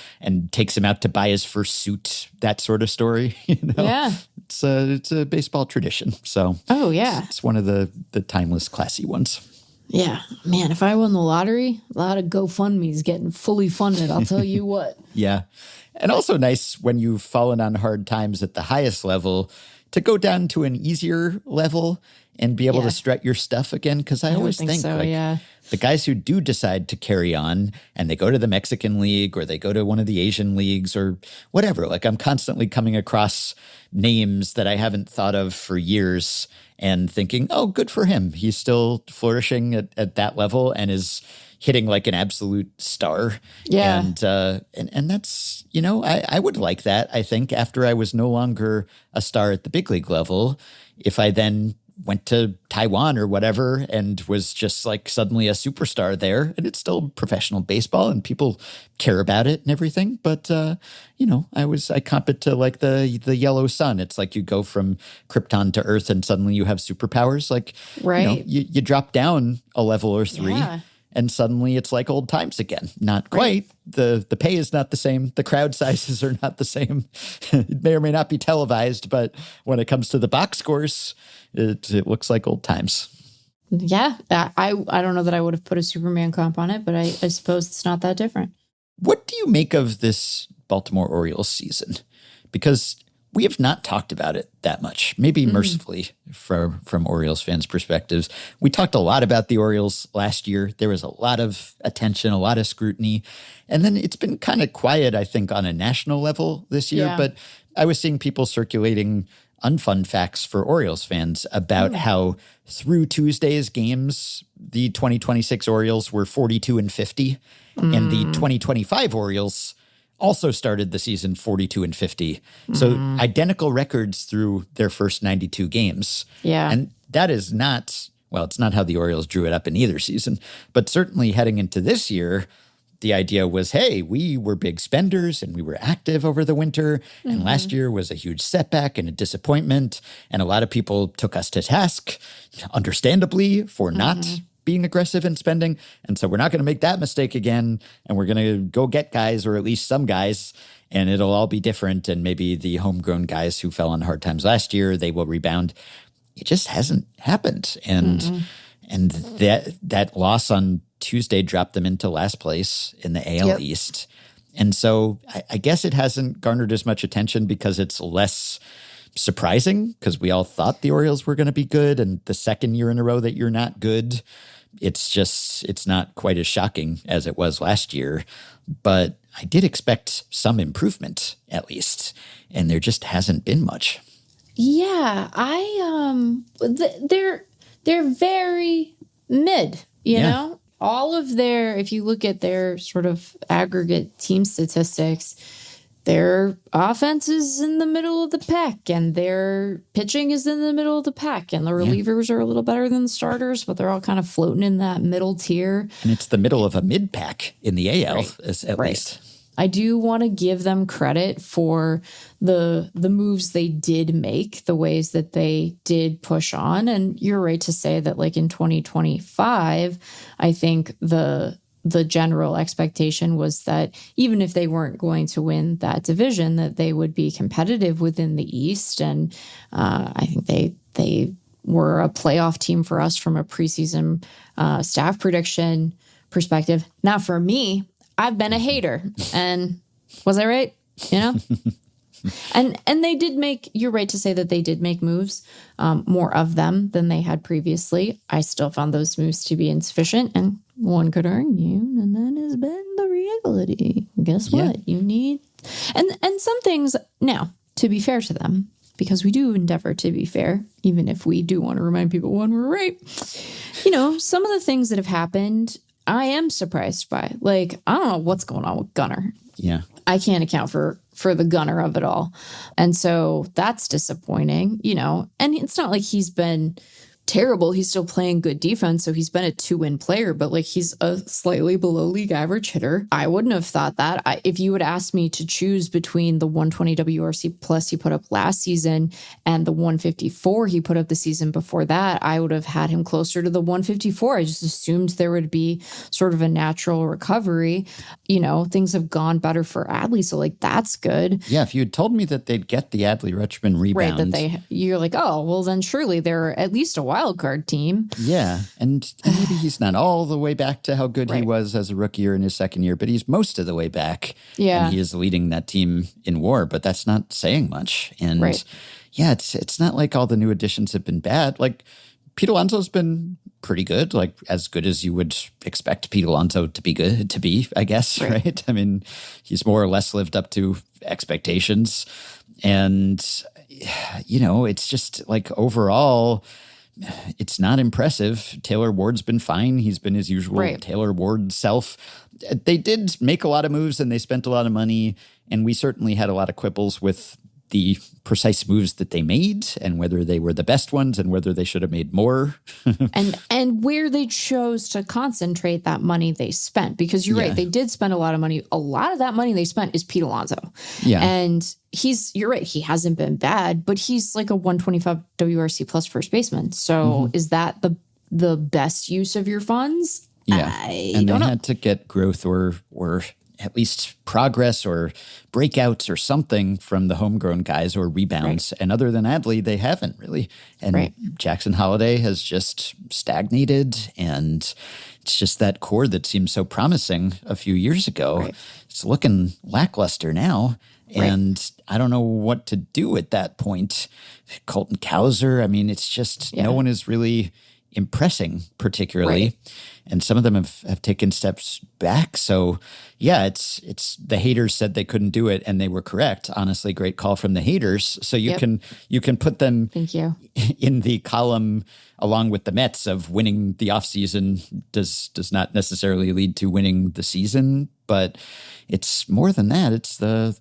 takes him out to buy his first suit, that sort of story. Yeah. It's a baseball tradition. So it's one of the timeless, classy ones. Yeah, man, if I won the lottery, a lot of GoFundMe's getting fully funded, I'll tell you what. Yeah. And also nice when you've fallen on hard times at the highest level to go down to an easier level and be able to strut your stuff again. Because I always think the guys who do decide to carry on and they go to the Mexican League or they go to one of the Asian leagues or whatever, I'm constantly coming across names that I haven't thought of for years and thinking, oh, good for him. He's still flourishing at that level and is hitting like an absolute star. Yeah. And that's, I would like that, I think, after I was no longer a star at the big league level. If I then went to Taiwan or whatever and was just suddenly a superstar there, and it's still professional baseball and people care about it and everything. But, I comp it to the yellow sun. It's like you go from Krypton to Earth and suddenly you have superpowers. You drop down a level or three. Yeah. And suddenly it's like old times again. Not quite. The pay is not the same. The crowd sizes are not the same. It may or may not be televised, but when it comes to the box scores, it looks like old times. Yeah. I don't know that I would have put a Superman comp on it, but I suppose it's not that different. What do you make of this Baltimore Orioles season? Because we have not talked about it that much, maybe mercifully from Orioles fans' perspectives. We talked a lot about the Orioles last year. There was a lot of attention, a lot of scrutiny. And then it's been kind of quiet, I think, on a national level this year. Yeah. But I was seeing people circulating unfun facts for Orioles fans about how through Tuesday's games, the 2026 Orioles were 42-50, and the 2025 Orioles also started the season 42-50. So identical records through their first 92 games. Yeah. And that is not, it's not how the Orioles drew it up in either season, but certainly heading into this year, the idea was, hey, we were big spenders and we were active over the winter. And last year was a huge setback and a disappointment. And a lot of people took us to task, understandably, for not being aggressive in spending. And so we're not going to make that mistake again. And we're going to go get guys, or at least some guys, and it'll all be different. And maybe the homegrown guys who fell on hard times last year, they will rebound. It just hasn't happened. And that loss on Tuesday dropped them into last place in the AL East. And so I guess it hasn't garnered as much attention because it's less surprising, because we all thought the Orioles were going to be good. And the second year in a row that you're not good, it's not quite as shocking as it was last year. But I did expect some improvement, at least. And there just hasn't been much. Yeah, they're very mid, you know? All of if you look at their sort of aggregate team statistics, their offense is in the middle of the pack and their pitching is in the middle of the pack, and the relievers are a little better than the starters, but they're all kind of floating in that middle tier. And it's the middle of a mid-pack in the AL, at least. I do want to give them credit for the moves they did make, the ways that they did push on. And you're right to say that, like, in 2025, I think the the general expectation was that even if they weren't going to win that division, that they would be competitive within the East. And I think they were a playoff team for us from a preseason staff prediction perspective. Now, for me, I've been a hater, and was I right? You know? And they did make, you're right to say that they did make moves, more of them than they had previously. I still found those moves to be insufficient, and one could argue, and that has been the reality. Guess what? You need, and some things, now, to be fair to them, because we do endeavor to be fair, even if we do want to remind people when we're right. You know, some of the things that have happened, I am surprised by. Like, I don't know what's going on with Gunnar. Yeah. I can't account for the Gunnar of it all. And so that's disappointing, you know. And it's not like he's been terrible. He's still playing good defense. So he's been a 2-win player, but like he's a slightly below league average hitter. I wouldn't have thought that. If you would ask me to choose between the 120 WRC plus he put up last season and the 154 he put up the season before that, I would have had him closer to the 154. I just assumed there would be sort of a natural recovery. You know, things have gone better for Adley. So like, that's good. Yeah. If you had told me that they'd get the Adley Rutschman rebound. Right. You're like, oh, well then surely they're at least a wild card team. Yeah. And maybe he's not all the way back to how good he was as a rookie or in his second year, but he's most of the way back. Yeah. And he is leading that team in WAR, but that's not saying much. And yeah, it's not like all the new additions have been bad. Like Pete Alonso's been pretty good, like as good as you would expect Pete Alonso to be, I guess, right? I mean, he's more or less lived up to expectations. And, you know, it's just like overall, it's not impressive. Taylor Ward's been fine. He's been his usual Taylor Ward self. They did make a lot of moves and they spent a lot of money. And we certainly had a lot of quibbles with the precise moves that they made and whether they were the best ones and whether they should have made more. and where they chose to concentrate that money they spent. Because you're right, they did spend a lot of money. A lot of that money they spent is Pete Alonso. Yeah. And you're right, he hasn't been bad, but he's like a 125 WRC plus first baseman. So is that the best use of your funds? Yeah. And they had to get growth or at least progress or breakouts or something from the homegrown guys or rebounds. And other than Adley, they haven't really. And Jackson Holiday has just stagnated. And it's just that core that seemed so promising a few years ago. It's looking lackluster now. And I don't know what to do at that point. Colton Cowser, I mean, it's just no one is really impressing particularly. And some of them have taken steps back. So yeah, it's the haters said they couldn't do it and they were correct. Honestly, great call from the haters. So you can put them in the column along with the Mets of winning the offseason does not necessarily lead to winning the season, but it's more than that. It's the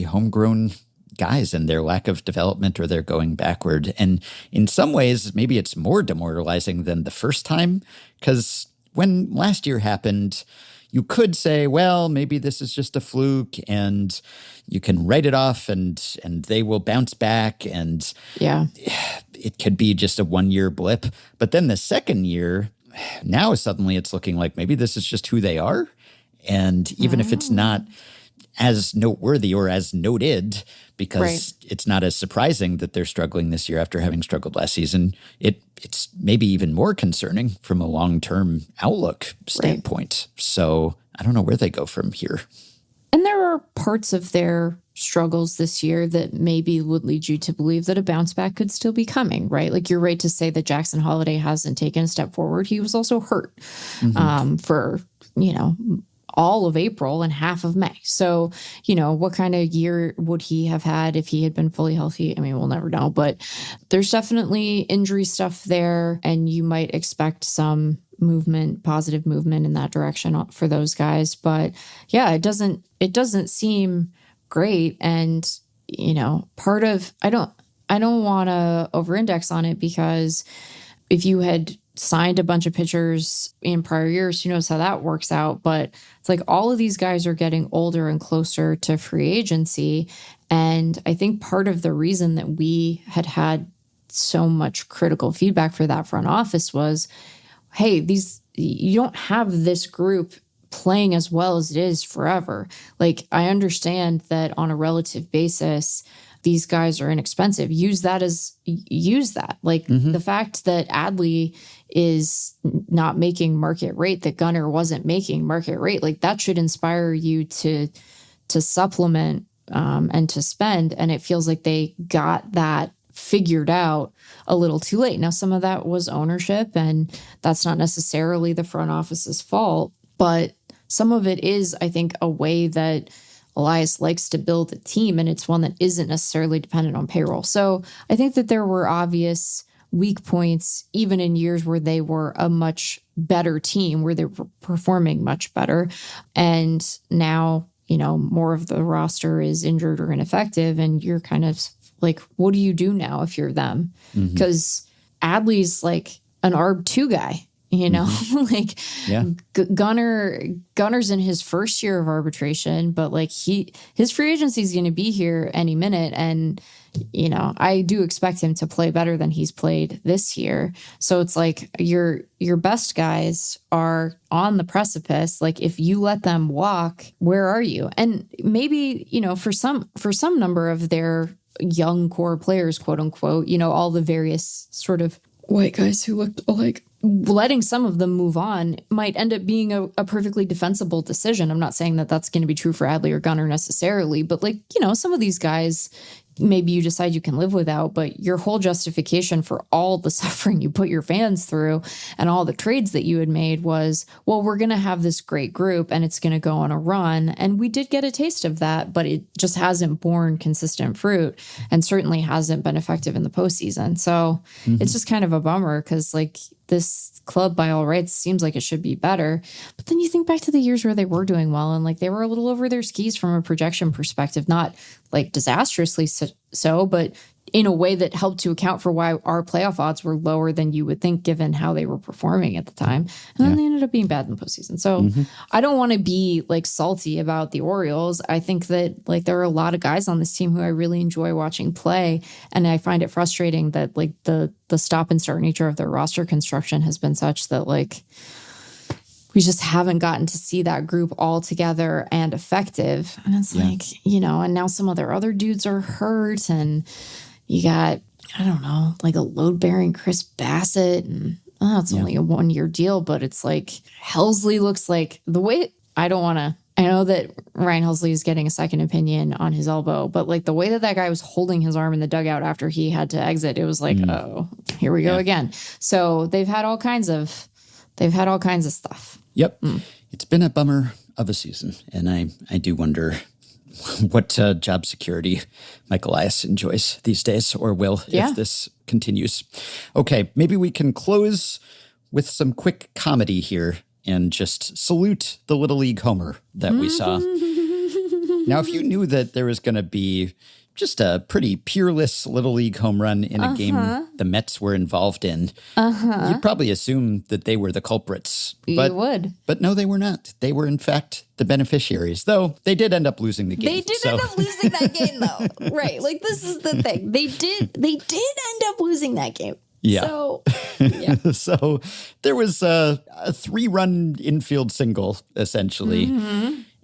homegrown guys and their lack of development or their going backward. And in some ways, maybe it's more demoralizing than the first time, because when last year happened, you could say, well, maybe this is just a fluke and you can write it off and they will bounce back and it could be just a 1-year blip. But then the second year, now suddenly it's looking like maybe this is just who they are. And even if it's not as noteworthy or as noted, because it's not as surprising that they're struggling this year after having struggled last season, it's maybe even more concerning from a long-term outlook standpoint. So I don't know where they go from here. And there are parts of their struggles this year that maybe would lead you to believe that a bounce back could still be coming, right? Like you're right to say that Jackson Holiday hasn't taken a step forward. He was also hurt for, all of April and half of May. So, what kind of year would he have had if he had been fully healthy? I mean, we'll never know, but there's definitely injury stuff there. And you might expect some positive movement in that direction for those guys. But yeah, it doesn't seem great. And, part of, I don't want to over-index on it, because if you had signed a bunch of pitchers in prior years, who knows how that works out. But it's like all of these guys are getting older and closer to free agency. And I think part of the reason that we had so much critical feedback for that front office was, hey, you don't have this group playing as well as it is forever. Like, I understand that on a relative basis, these guys are inexpensive. Use that. Like, the fact that Adley is not making market rate, that Gunnar wasn't making market rate, like, that should inspire you to supplement and to spend. And it feels like they got that figured out a little too late. Now, some of that was ownership, and that's not necessarily the front office's fault, but some of it is, I think, a way that Elias likes to build a team, and it's one that isn't necessarily dependent on payroll. So I think that there were obvious weak points, even in years where they were a much better team, where they were performing much better. And now, more of the roster is injured or ineffective, and you're kind of like, what do you do now if you're them? Because Adley's like an ARB2 guy. Like, Gunner's in his first year of arbitration, but like his free agency is going to be here any minute. And, I do expect him to play better than he's played this year. So it's like your best guys are on the precipice. Like, if you let them walk, where are you? And maybe, for some number of their young core players, quote unquote, all the various sort of white guys who looked alike, letting some of them move on might end up being a perfectly defensible decision. I'm not saying that that's going to be true for Adley or Gunnar necessarily, but like, some of these guys, maybe you decide you can live without, but your whole justification for all the suffering you put your fans through and all the trades that you had made was, well, we're going to have this great group and it's going to go on a run. And we did get a taste of that, but it just hasn't borne consistent fruit and certainly hasn't been effective in the postseason. So it's just kind of a bummer, because like, this club by all rights seems like it should be better. But then you think back to the years where they were doing well, and like they were a little over their skis from a projection perspective, not like disastrously so, but in a way that helped to account for why our playoff odds were lower than you would think, given how they were performing at the time. And then they ended up being bad in the postseason. So I don't want to be like salty about the Orioles. I think that like there are a lot of guys on this team who I really enjoy watching play. And I find it frustrating that like the stop and start nature of their roster construction has been such that like we just haven't gotten to see that group all together and effective. And it's like, and now some of their other dudes are hurt, and you got, I don't know, like a load-bearing Chris Bassett, and it's only a 1-year deal, but it's like Helsley looks like the way, I know that Ryan Helsley is getting a second opinion on his elbow, but like the way that guy was holding his arm in the dugout after he had to exit, it was like, oh, here we go again. So they've had all kinds of stuff. Yep. It's been a bummer of a season, and I do wonder what job security Mike Elias enjoys these days, or will, if this continues. Okay, maybe we can close with some quick comedy here and just salute the Little League homer that we saw. Now, if you knew that there was going to be just a pretty peerless Little League home run in a game the Mets were involved in, you'd probably assume that they were the culprits. But, you would. But no, they were not. They were, in fact, the beneficiaries, though they did end up losing the game. They did end up losing that game, though. Right. Like, this is the thing. They did end up losing that game. Yeah. So, so there was a 3-run infield single, essentially.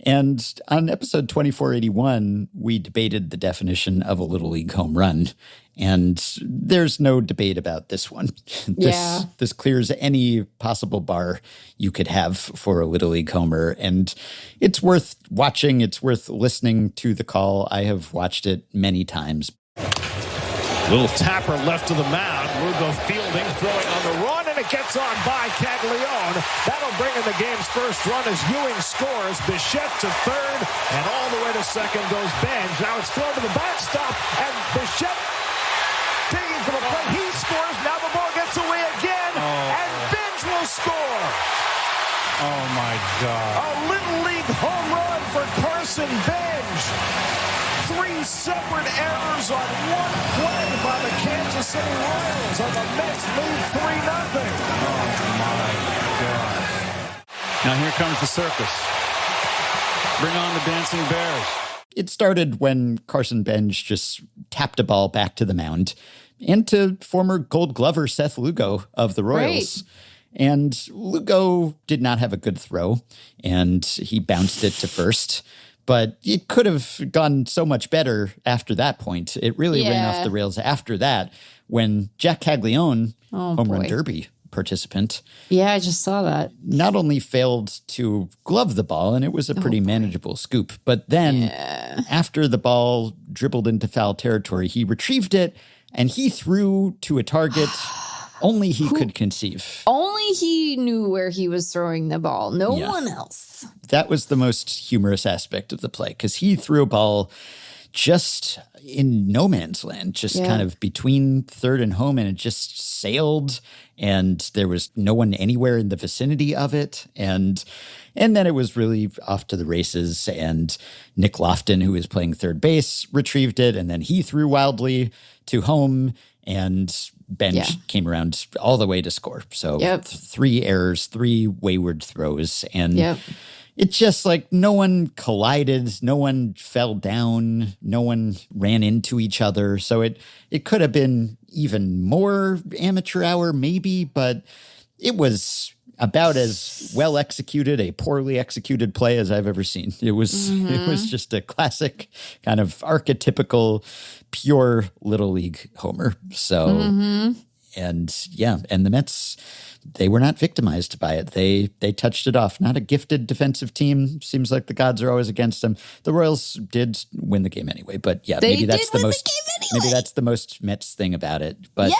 And on episode 2481, we debated the definition of a Little League home run. And there's no debate about this one. This clears any possible bar you could have for a Little League homer. And it's worth watching. It's worth listening to the call. I have watched it many times. Little tapper left to the mound. Lugo fielding, throwing on the run, and it gets on by Caglione. That'll bring in the game's first run as Ewing scores. Bichette to third, and all the way to second goes Benj. Now it's thrown to the backstop, and Bichette digging for the plate. He scores. Now the ball gets away again, and Benj will score. Oh, my God. A Little League home run for Carson Benj. 3 separate errors on one play by the Kansas City Royals, and the Mets lead 3-0. Oh, my God. Now here comes the circus. Bring on the dancing bears. It started when Carson Benj just tapped a ball back to the mound and to former Gold Glover Seth Lugo of the Royals. And Lugo did not have a good throw, and he bounced it to first. But it could have gone so much better after that point. It really ran off the rails after that when Jack Caglione, home run derby participant. Yeah, I just saw that. Not only failed to glove the ball, and it was a pretty manageable scoop, but then after the ball dribbled into foul territory, he retrieved it and he threw to a target only he could conceive. Only he knew where he was throwing the ball. No one else. That was the most humorous aspect of the play because he threw a ball just in no man's land, just kind of between third and home, and it just sailed, and there was no one anywhere in the vicinity of it. And then it was really off to the races, and Nick Lofton, who was playing third base, retrieved it, and then he threw wildly to home, and Benj came around all the way to score. So 3 errors, 3 wayward throws, and it's just like no one collided, no one fell down, no one ran into each other. So it could have been even more amateur hour maybe, but it was about as well executed, a poorly executed play as I've ever seen. It was just a classic kind of archetypical pure Little League homer. So and the Mets, they were not victimized by it. They touched it off. Not a gifted defensive team. Seems like the gods are always against them. The Royals did win the game anyway, but maybe that's the most Mets thing about it. But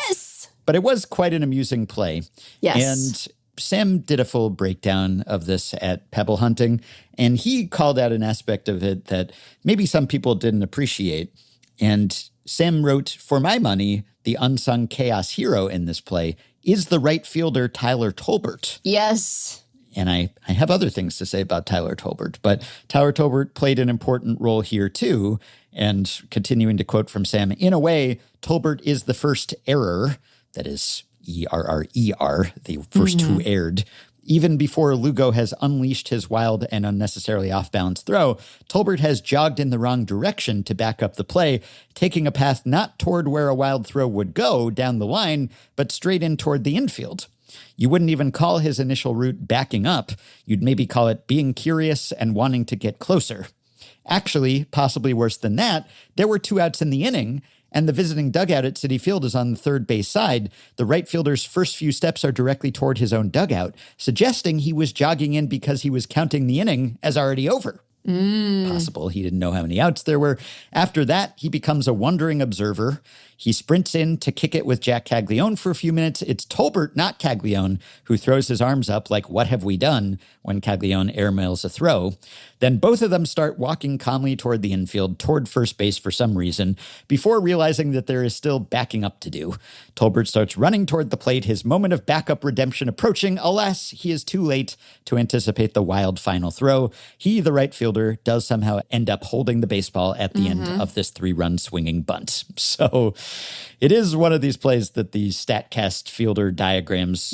but it was quite an amusing play. Yes. And Sam did a full breakdown of this at Pebble Hunting, and he called out an aspect of it that maybe some people didn't appreciate. And Sam wrote, "For my money, the unsung chaos hero in this play is the right fielder Tyler Tolbert." Yes. And I have other things to say about Tyler Tolbert, but Tyler Tolbert played an important role here too. And continuing to quote from Sam, "In a way, Tolbert is the first error," that is ERRER, the first who erred. Even before Lugo has unleashed his wild and unnecessarily off-balance throw, Tolbert has jogged in the wrong direction to back up the play, taking a path not toward where a wild throw would go down the line, but straight in toward the infield. You wouldn't even call his initial route backing up. You'd maybe call it being curious and wanting to get closer. Actually, possibly worse than that, there were 2 outs in the inning, and the visiting dugout at Citi Field is on the third base side. The right fielder's first few steps are directly toward his own dugout, suggesting he was jogging in because he was counting the inning as already over. Possible he didn't know how many outs there were. After that, he becomes a wondering observer. He sprints in to kick it with Jack Caglione for a few minutes. It's Tolbert, not Caglione, who throws his arms up like, "What have we done?" when Caglione airmails a throw. Then both of them start walking calmly toward the infield, toward first base for some reason, before realizing that there is still backing up to do. Tolbert starts running toward the plate, his moment of backup redemption approaching. Alas, he is too late to anticipate the wild final throw. He, the right fielder, does somehow end up holding the baseball at the end of this 3-run swinging bunt. So it is one of these plays that the StatCast fielder diagrams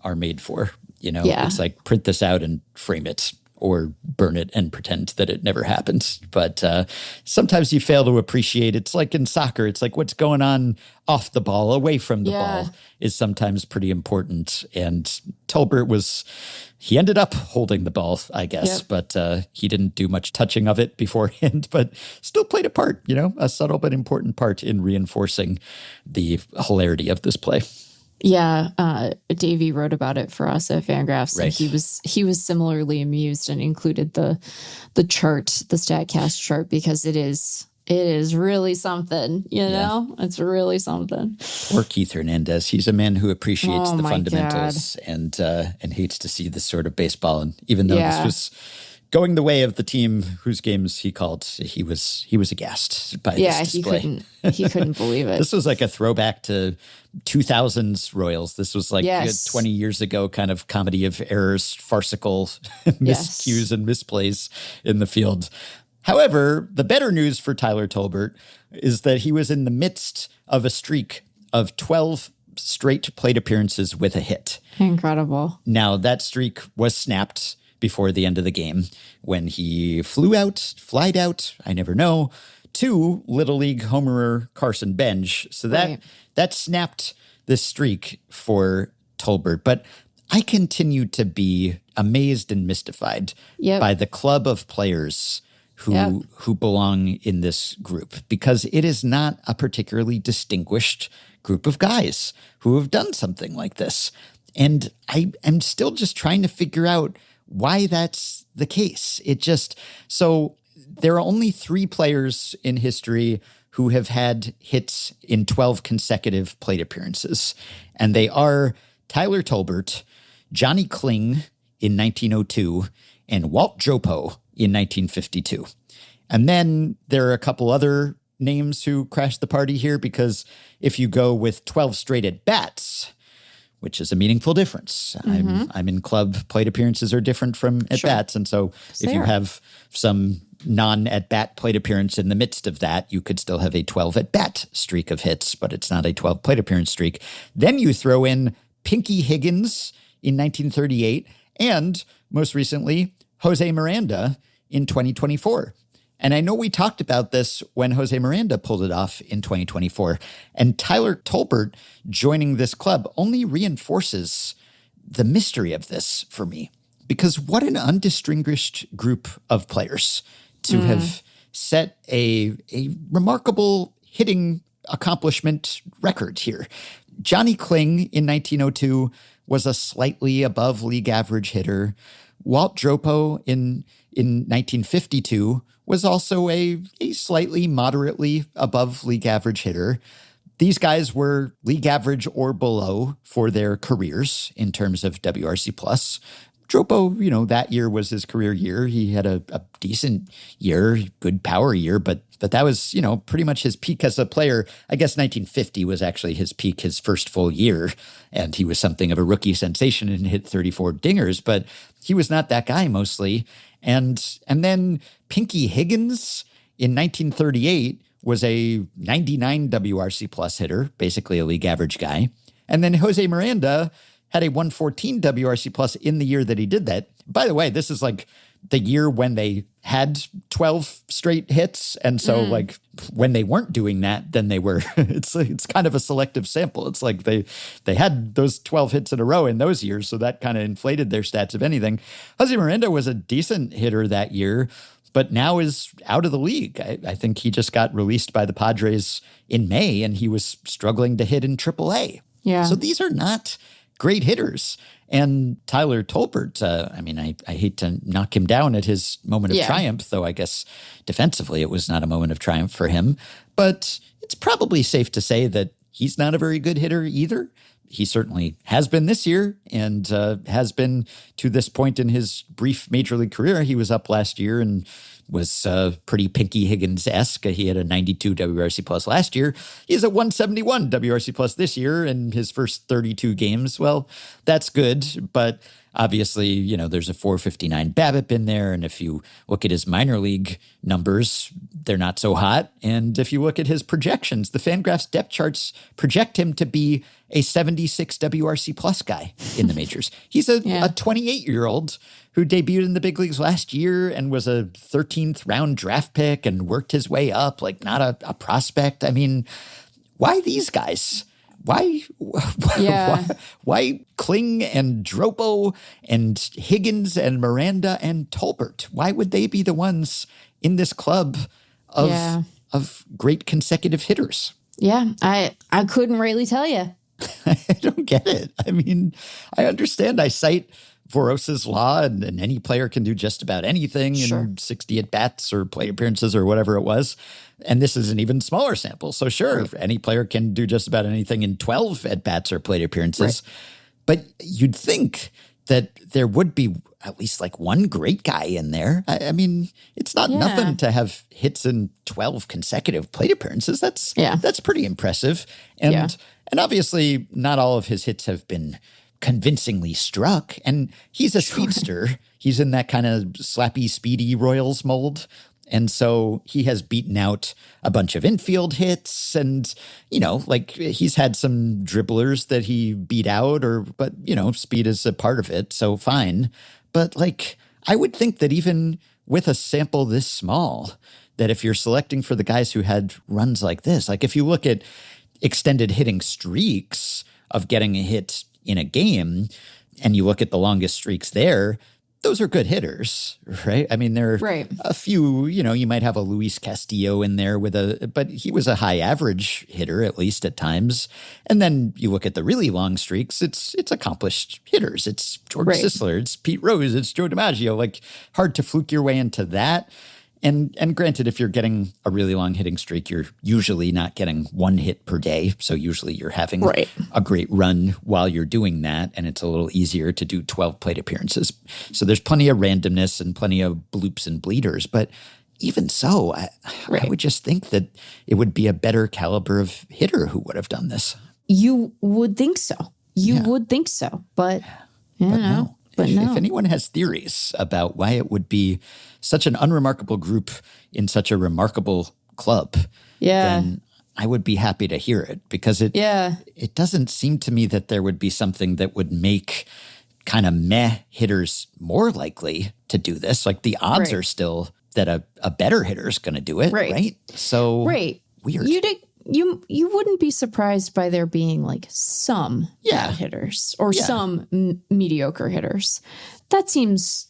are made for. You know, it's like print this out and frame it, or burn it and pretend that it never happened. But sometimes you fail to appreciate. It's like in soccer. It's like what's going on off the ball, away from the ball, is sometimes pretty important. And Tolbert he ended up holding the ball, I guess, but he didn't do much touching of it beforehand, but still played a part, a subtle but important part in reinforcing the hilarity of this play. Yeah, Davey wrote about it for us at FanGraphs, right. And he was similarly amused and included the chart, the StatCast chart, because it is really something, know? It's really something. Or Keith Hernandez. He's a man who appreciates the fundamentals and hates to see this sort of baseball. And even though this was going the way of the team whose games he called, he was aghast by this display. He couldn't believe it. This was like a throwback to 2000s Royals. This was like 20 years ago kind of comedy of errors, farcical miscues and misplays in the field. However, the better news for Tyler Tolbert is that he was in the midst of a streak of 12 straight plate appearances with a hit. Incredible. Now, that streak was snapped before the end of the game when he flied out, I never know, to Little League homerer Carson Benj. So that snapped this streak for Tolbert. But I continue to be amazed and mystified by the club of players who belong in this group, because it is not a particularly distinguished group of guys who have done something like this. And I am still just trying to figure out why that's the case. So there are only 3 players in history who have had hits in 12 consecutive plate appearances. And they are Tyler Tolbert, Johnny Kling in 1902, and Walt Jopo in 1952. And then there are a couple other names who crashed the party here, because if you go with 12 straight at bats, which is a meaningful difference. I'm in club, plate appearances are different from at bats. And so if you have some non-at-bat plate appearance in the midst of that, you could still have a 12 at-bat streak of hits, but it's not a 12 plate appearance streak. Then you throw in Pinky Higgins in 1938, and most recently, Jose Miranda in 2024. And I know we talked about this when Jose Miranda pulled it off in 2024. And Tyler Tolbert joining this club only reinforces the mystery of this for me. Because what an undistinguished group of players to have set a remarkable hitting accomplishment record here. Johnny Kling in 1902 was a slightly above league average hitter. Walt Jopo in 1952 was also a slightly moderately above league average hitter. These guys were league average or below for their careers in terms of WRC+. Jopo, that year was his career year. He had a decent year, good power year, but that was, pretty much his peak as a player. I guess 1950 was actually his peak, his first full year, and he was something of a rookie sensation and hit 34 dingers, but he was not that guy mostly. And then Pinky Higgins in 1938 was a 99 WRC+ hitter, basically a league average guy. And then Jose Miranda had a 114 WRC+ in the year that he did that. By the way, this is like the year when they had 12 straight hits. And so when they weren't doing that, then they were, it's kind of a selective sample. It's like they had those 12 hits in a row in those years. So that kind of inflated their stats, if anything. Jose Miranda was a decent hitter that year, but now is out of the league. I think he just got released by the Padres in May, and he was struggling to hit in AAA. Yeah. So these are not great hitters. And Tyler Tolbert, I hate to knock him down at his moment of triumph, though I guess defensively it was not a moment of triumph for him. But it's probably safe to say that he's not a very good hitter either. He certainly has been this year and has been to this point in his brief major league career. He was up last year and was pretty Pinky Higgins-esque. He had a 92 WRC+ last year. He has a 171 WRC+ this year in his first 32 games. Well, that's good, but obviously, there's a 459 BABIP in there, and if you look at his minor league numbers, they're not so hot. And if you look at his projections, the FanGraphs depth charts project him to be a 76 WRC+ guy in the majors. He's a 28-year-old who debuted in the big leagues last year and was a 13th round draft pick and worked his way up, like not a prospect. I mean, why these guys? Why Kling and Dropo and Higgins and Miranda and Tolbert? Why would they be the ones in this club of great consecutive hitters? Yeah, I couldn't really tell you. I don't get it. I mean, I understand. I cite Voros's law, and any player can do just about anything in 60 at-bats or plate appearances or whatever it was. And this is an even smaller sample. So sure, any player can do just about anything in 12 at-bats or plate appearances. Right. But you'd think that there would be at least like one great guy in there. I mean, it's not nothing to have hits in 12 consecutive plate appearances. That's pretty impressive. And obviously not all of his hits have been convincingly struck. And he's a speedster. He's in that kind of slappy, speedy Royals mold. And so he has beaten out a bunch of infield hits and, he's had some dribblers that he beat out but speed is a part of it. So fine. But I would think that even with a sample this small, that if you're selecting for the guys who had runs like this, like if you look at extended hitting streaks of getting a hit in a game, and you look at the longest streaks there, those are good hitters, right? I mean, there are a few, you might have a Luis Castillo in there but he was a high average hitter, at least at times. And then you look at the really long streaks, it's accomplished hitters. It's George Sisler, it's Pete Rose, it's Joe DiMaggio. Like, hard to fluke your way into that. And granted, if you're getting a really long hitting streak, you're usually not getting one hit per day. So usually you're having a great run while you're doing that. And it's a little easier to do 12 plate appearances. So there's plenty of randomness and plenty of bloops and bleeders. But even so, I would just think that it would be a better caliber of hitter who would have done this. You would think so. Would think so. But, no. But if anyone has theories about why it would be such an unremarkable group in such a remarkable club, then I would be happy to hear it, because it doesn't seem to me that there would be something that would make kind of meh hitters more likely to do this. Like, the odds are still that a better hitter is going to do it, right? So weird. You wouldn't be surprised by there being like some bad hitters or some mediocre hitters. That seems,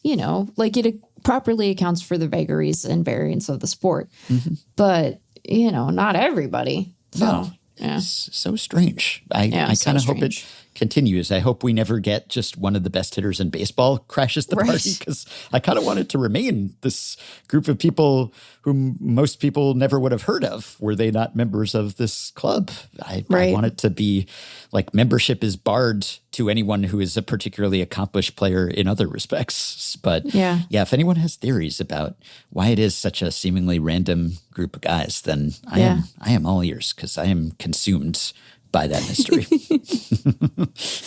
like it properly accounts for the vagaries and variance of the sport. Mm-hmm. But, not everybody. So, no. It's so strange. I kind of hope it continues. I hope we never get just one of the best hitters in baseball crashes the party, because I kind of want it to remain this group of people whom most people never would have heard of were they not members of this club. I want it to be like membership is barred to anyone who is a particularly accomplished player in other respects. But if anyone has theories about why it is such a seemingly random group of guys, then I am all ears, because I am consumed by that mystery.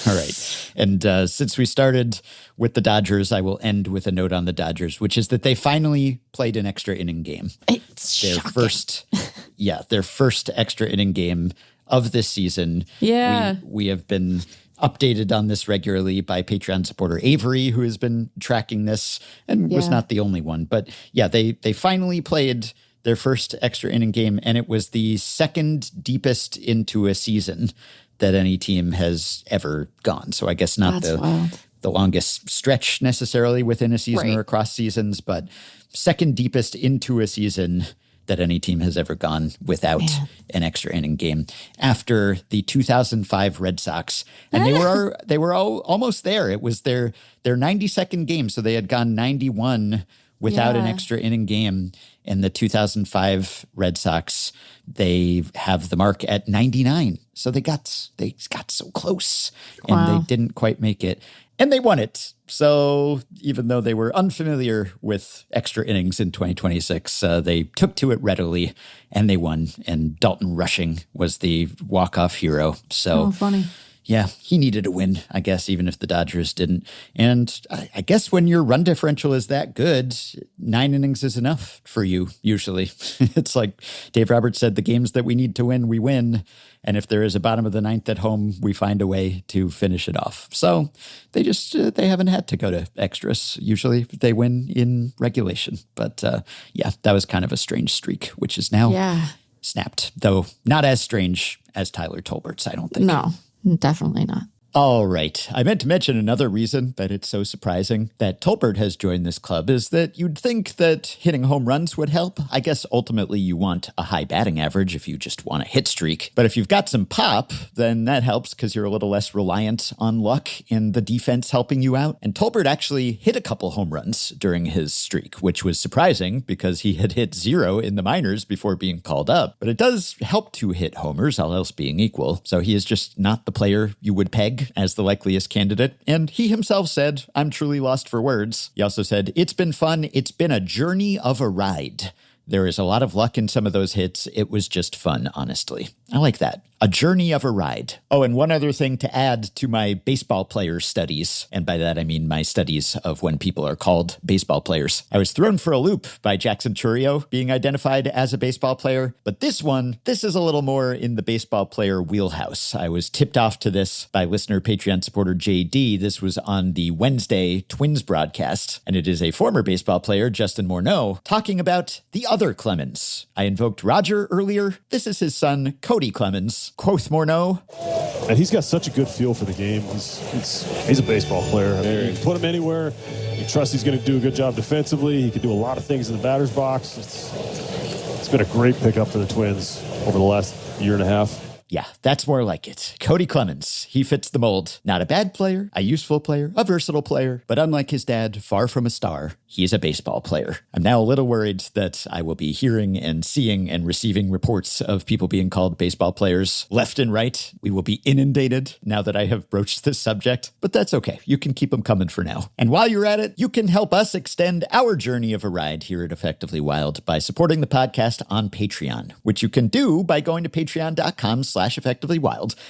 All right. And since we started with the Dodgers, I will end with a note on the Dodgers, which is that they finally played an extra inning game. It's their shocking. Their first extra inning game of this season. Yeah. We have been updated on this regularly by Patreon supporter Avery, who has been tracking this and was not the only one. But they finally played their first extra inning game, and it was the second deepest into a season that any team has ever gone. So I guess not the longest stretch necessarily within a season or across seasons, but second deepest into a season that any team has ever gone without an extra inning game, after the 2005 Red Sox. And they were all almost there. It was their 92nd game, so they had gone 91 without an extra inning game. And the 2005 Red Sox, they have the mark at 99. So they got so close, and they didn't quite make it. And they won it. So even though they were unfamiliar with extra innings in 2026, they took to it readily, and they won. And Dalton Rushing was the walk-off hero. So funny. Yeah, he needed a win, I guess, even if the Dodgers didn't. And I guess when your run differential is that good, 9 innings is enough for you, usually. It's like Dave Roberts said, the games that we need to win, we win. And if there is a bottom of the ninth at home, we find a way to finish it off. So they they haven't had to go to extras. Usually they win in regulation. But that was kind of a strange streak, which is now snapped. Though not as strange as Tyler Tolbert's, I don't think. No. Definitely not. All right. I meant to mention another reason that it's so surprising that Tolbert has joined this club is that you'd think that hitting home runs would help. I guess ultimately you want a high batting average if you just want a hit streak. But if you've got some pop, then that helps because you're a little less reliant on luck and the defense helping you out. And Tolbert actually hit a couple home runs during his streak, which was surprising because he had hit 0 in the minors before being called up. But it does help to hit homers, all else being equal. So he is just not the player you would peg as the likeliest candidate. And he himself said, "I'm truly lost for words." He also said, "It's been fun. It's been a journey of a ride. There is a lot of luck in some of those hits. It was just fun, honestly." I like that. A journey of a ride. Oh, and one other thing to add to my baseball player studies, and by that I mean my studies of when people are called baseball players. I was thrown for a loop by Jackson Chourio being identified as a baseball player, but this is a little more in the baseball player wheelhouse. I was tipped off to this by listener Patreon supporter JD. This was on the Wednesday Twins broadcast, and it is a former baseball player, Justin Morneau, talking about the other Clemens. I invoked Roger earlier. This is his son, Cody Clemens. Quoth Morneau. And he's got such a good feel for the game. He's a baseball player. I mean, you put him anywhere, you trust he's going to do a good job defensively. He can do a lot of things in the batter's box. It's been a great pickup for the Twins over the last year and a half. Yeah, that's more like it. Cody Clemens. He fits the mold. Not a bad player, a useful player, a versatile player, but unlike his dad, far from a star, he is a baseball player. I'm now a little worried that I will be hearing and seeing and receiving reports of people being called baseball players left and right. We will be inundated now that I have broached this subject, but that's okay. You can keep them coming for now. And while you're at it, you can help us extend our journey of a ride here at Effectively Wild by supporting the podcast on Patreon, which you can do by going to patreon.com/effectivelywild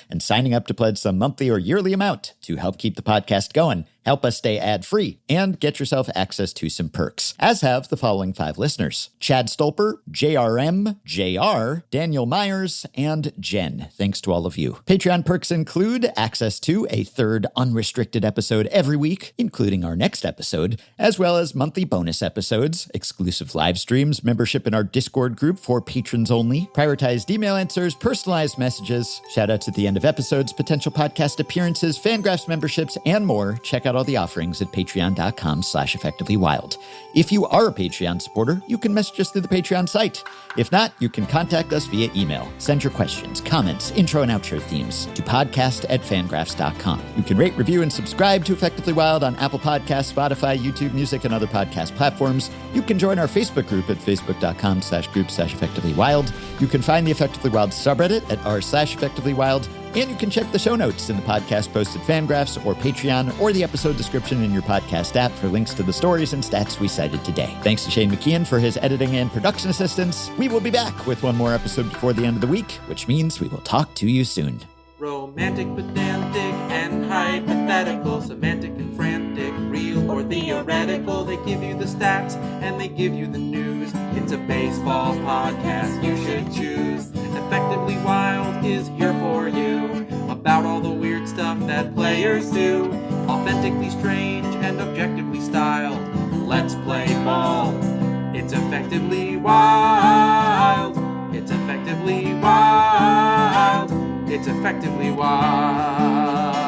and signing up to pledge some monthly or yearly amount to help keep the podcast going, help us stay ad-free, and get yourself access to some perks, as have the following 5 listeners: Chad Stolper, JRM, JR, Daniel Myers, and Jen. Thanks to all of you. Patreon perks include access to a 3rd unrestricted episode every week, including our next episode, as well as monthly bonus episodes, exclusive live streams, membership in our Discord group for patrons only, prioritized email answers, personalized messages, shout-outs at the end of episodes, potential podcast appearances, FanGraphs memberships, and more. Check out all the offerings at patreon.com/effectivelywild. If you are a Patreon supporter, you can message us through the Patreon site. If not, you can contact us via email. Send your questions, comments, intro and outro themes to podcast@fangraphs.com. You can rate, review, and subscribe to Effectively Wild on Apple Podcasts, Spotify, YouTube Music, and other podcast platforms. You can join our Facebook group at facebook.com/group/effectivelywild. You can find the Effectively Wild subreddit at r/effectivelywild. And you can check the show notes in the podcast post at FanGraphs or Patreon or the episode description in your podcast app for links to the stories and stats we cited today. Thanks to Shane McKeon for his editing and production assistance. We will be back with one more episode before the end of the week, which means we will talk to you soon. Romantic, pedantic, and hypothetical, semantic and frantic, real or theoretical. They give you the stats and they give you the news. It's a baseball podcast you should choose. Effectively Wild is here for you, about all the weird stuff that players do. Authentically strange and objectively styled. Let's play ball. It's Effectively Wild. It's Effectively Wild. It's Effectively Wild.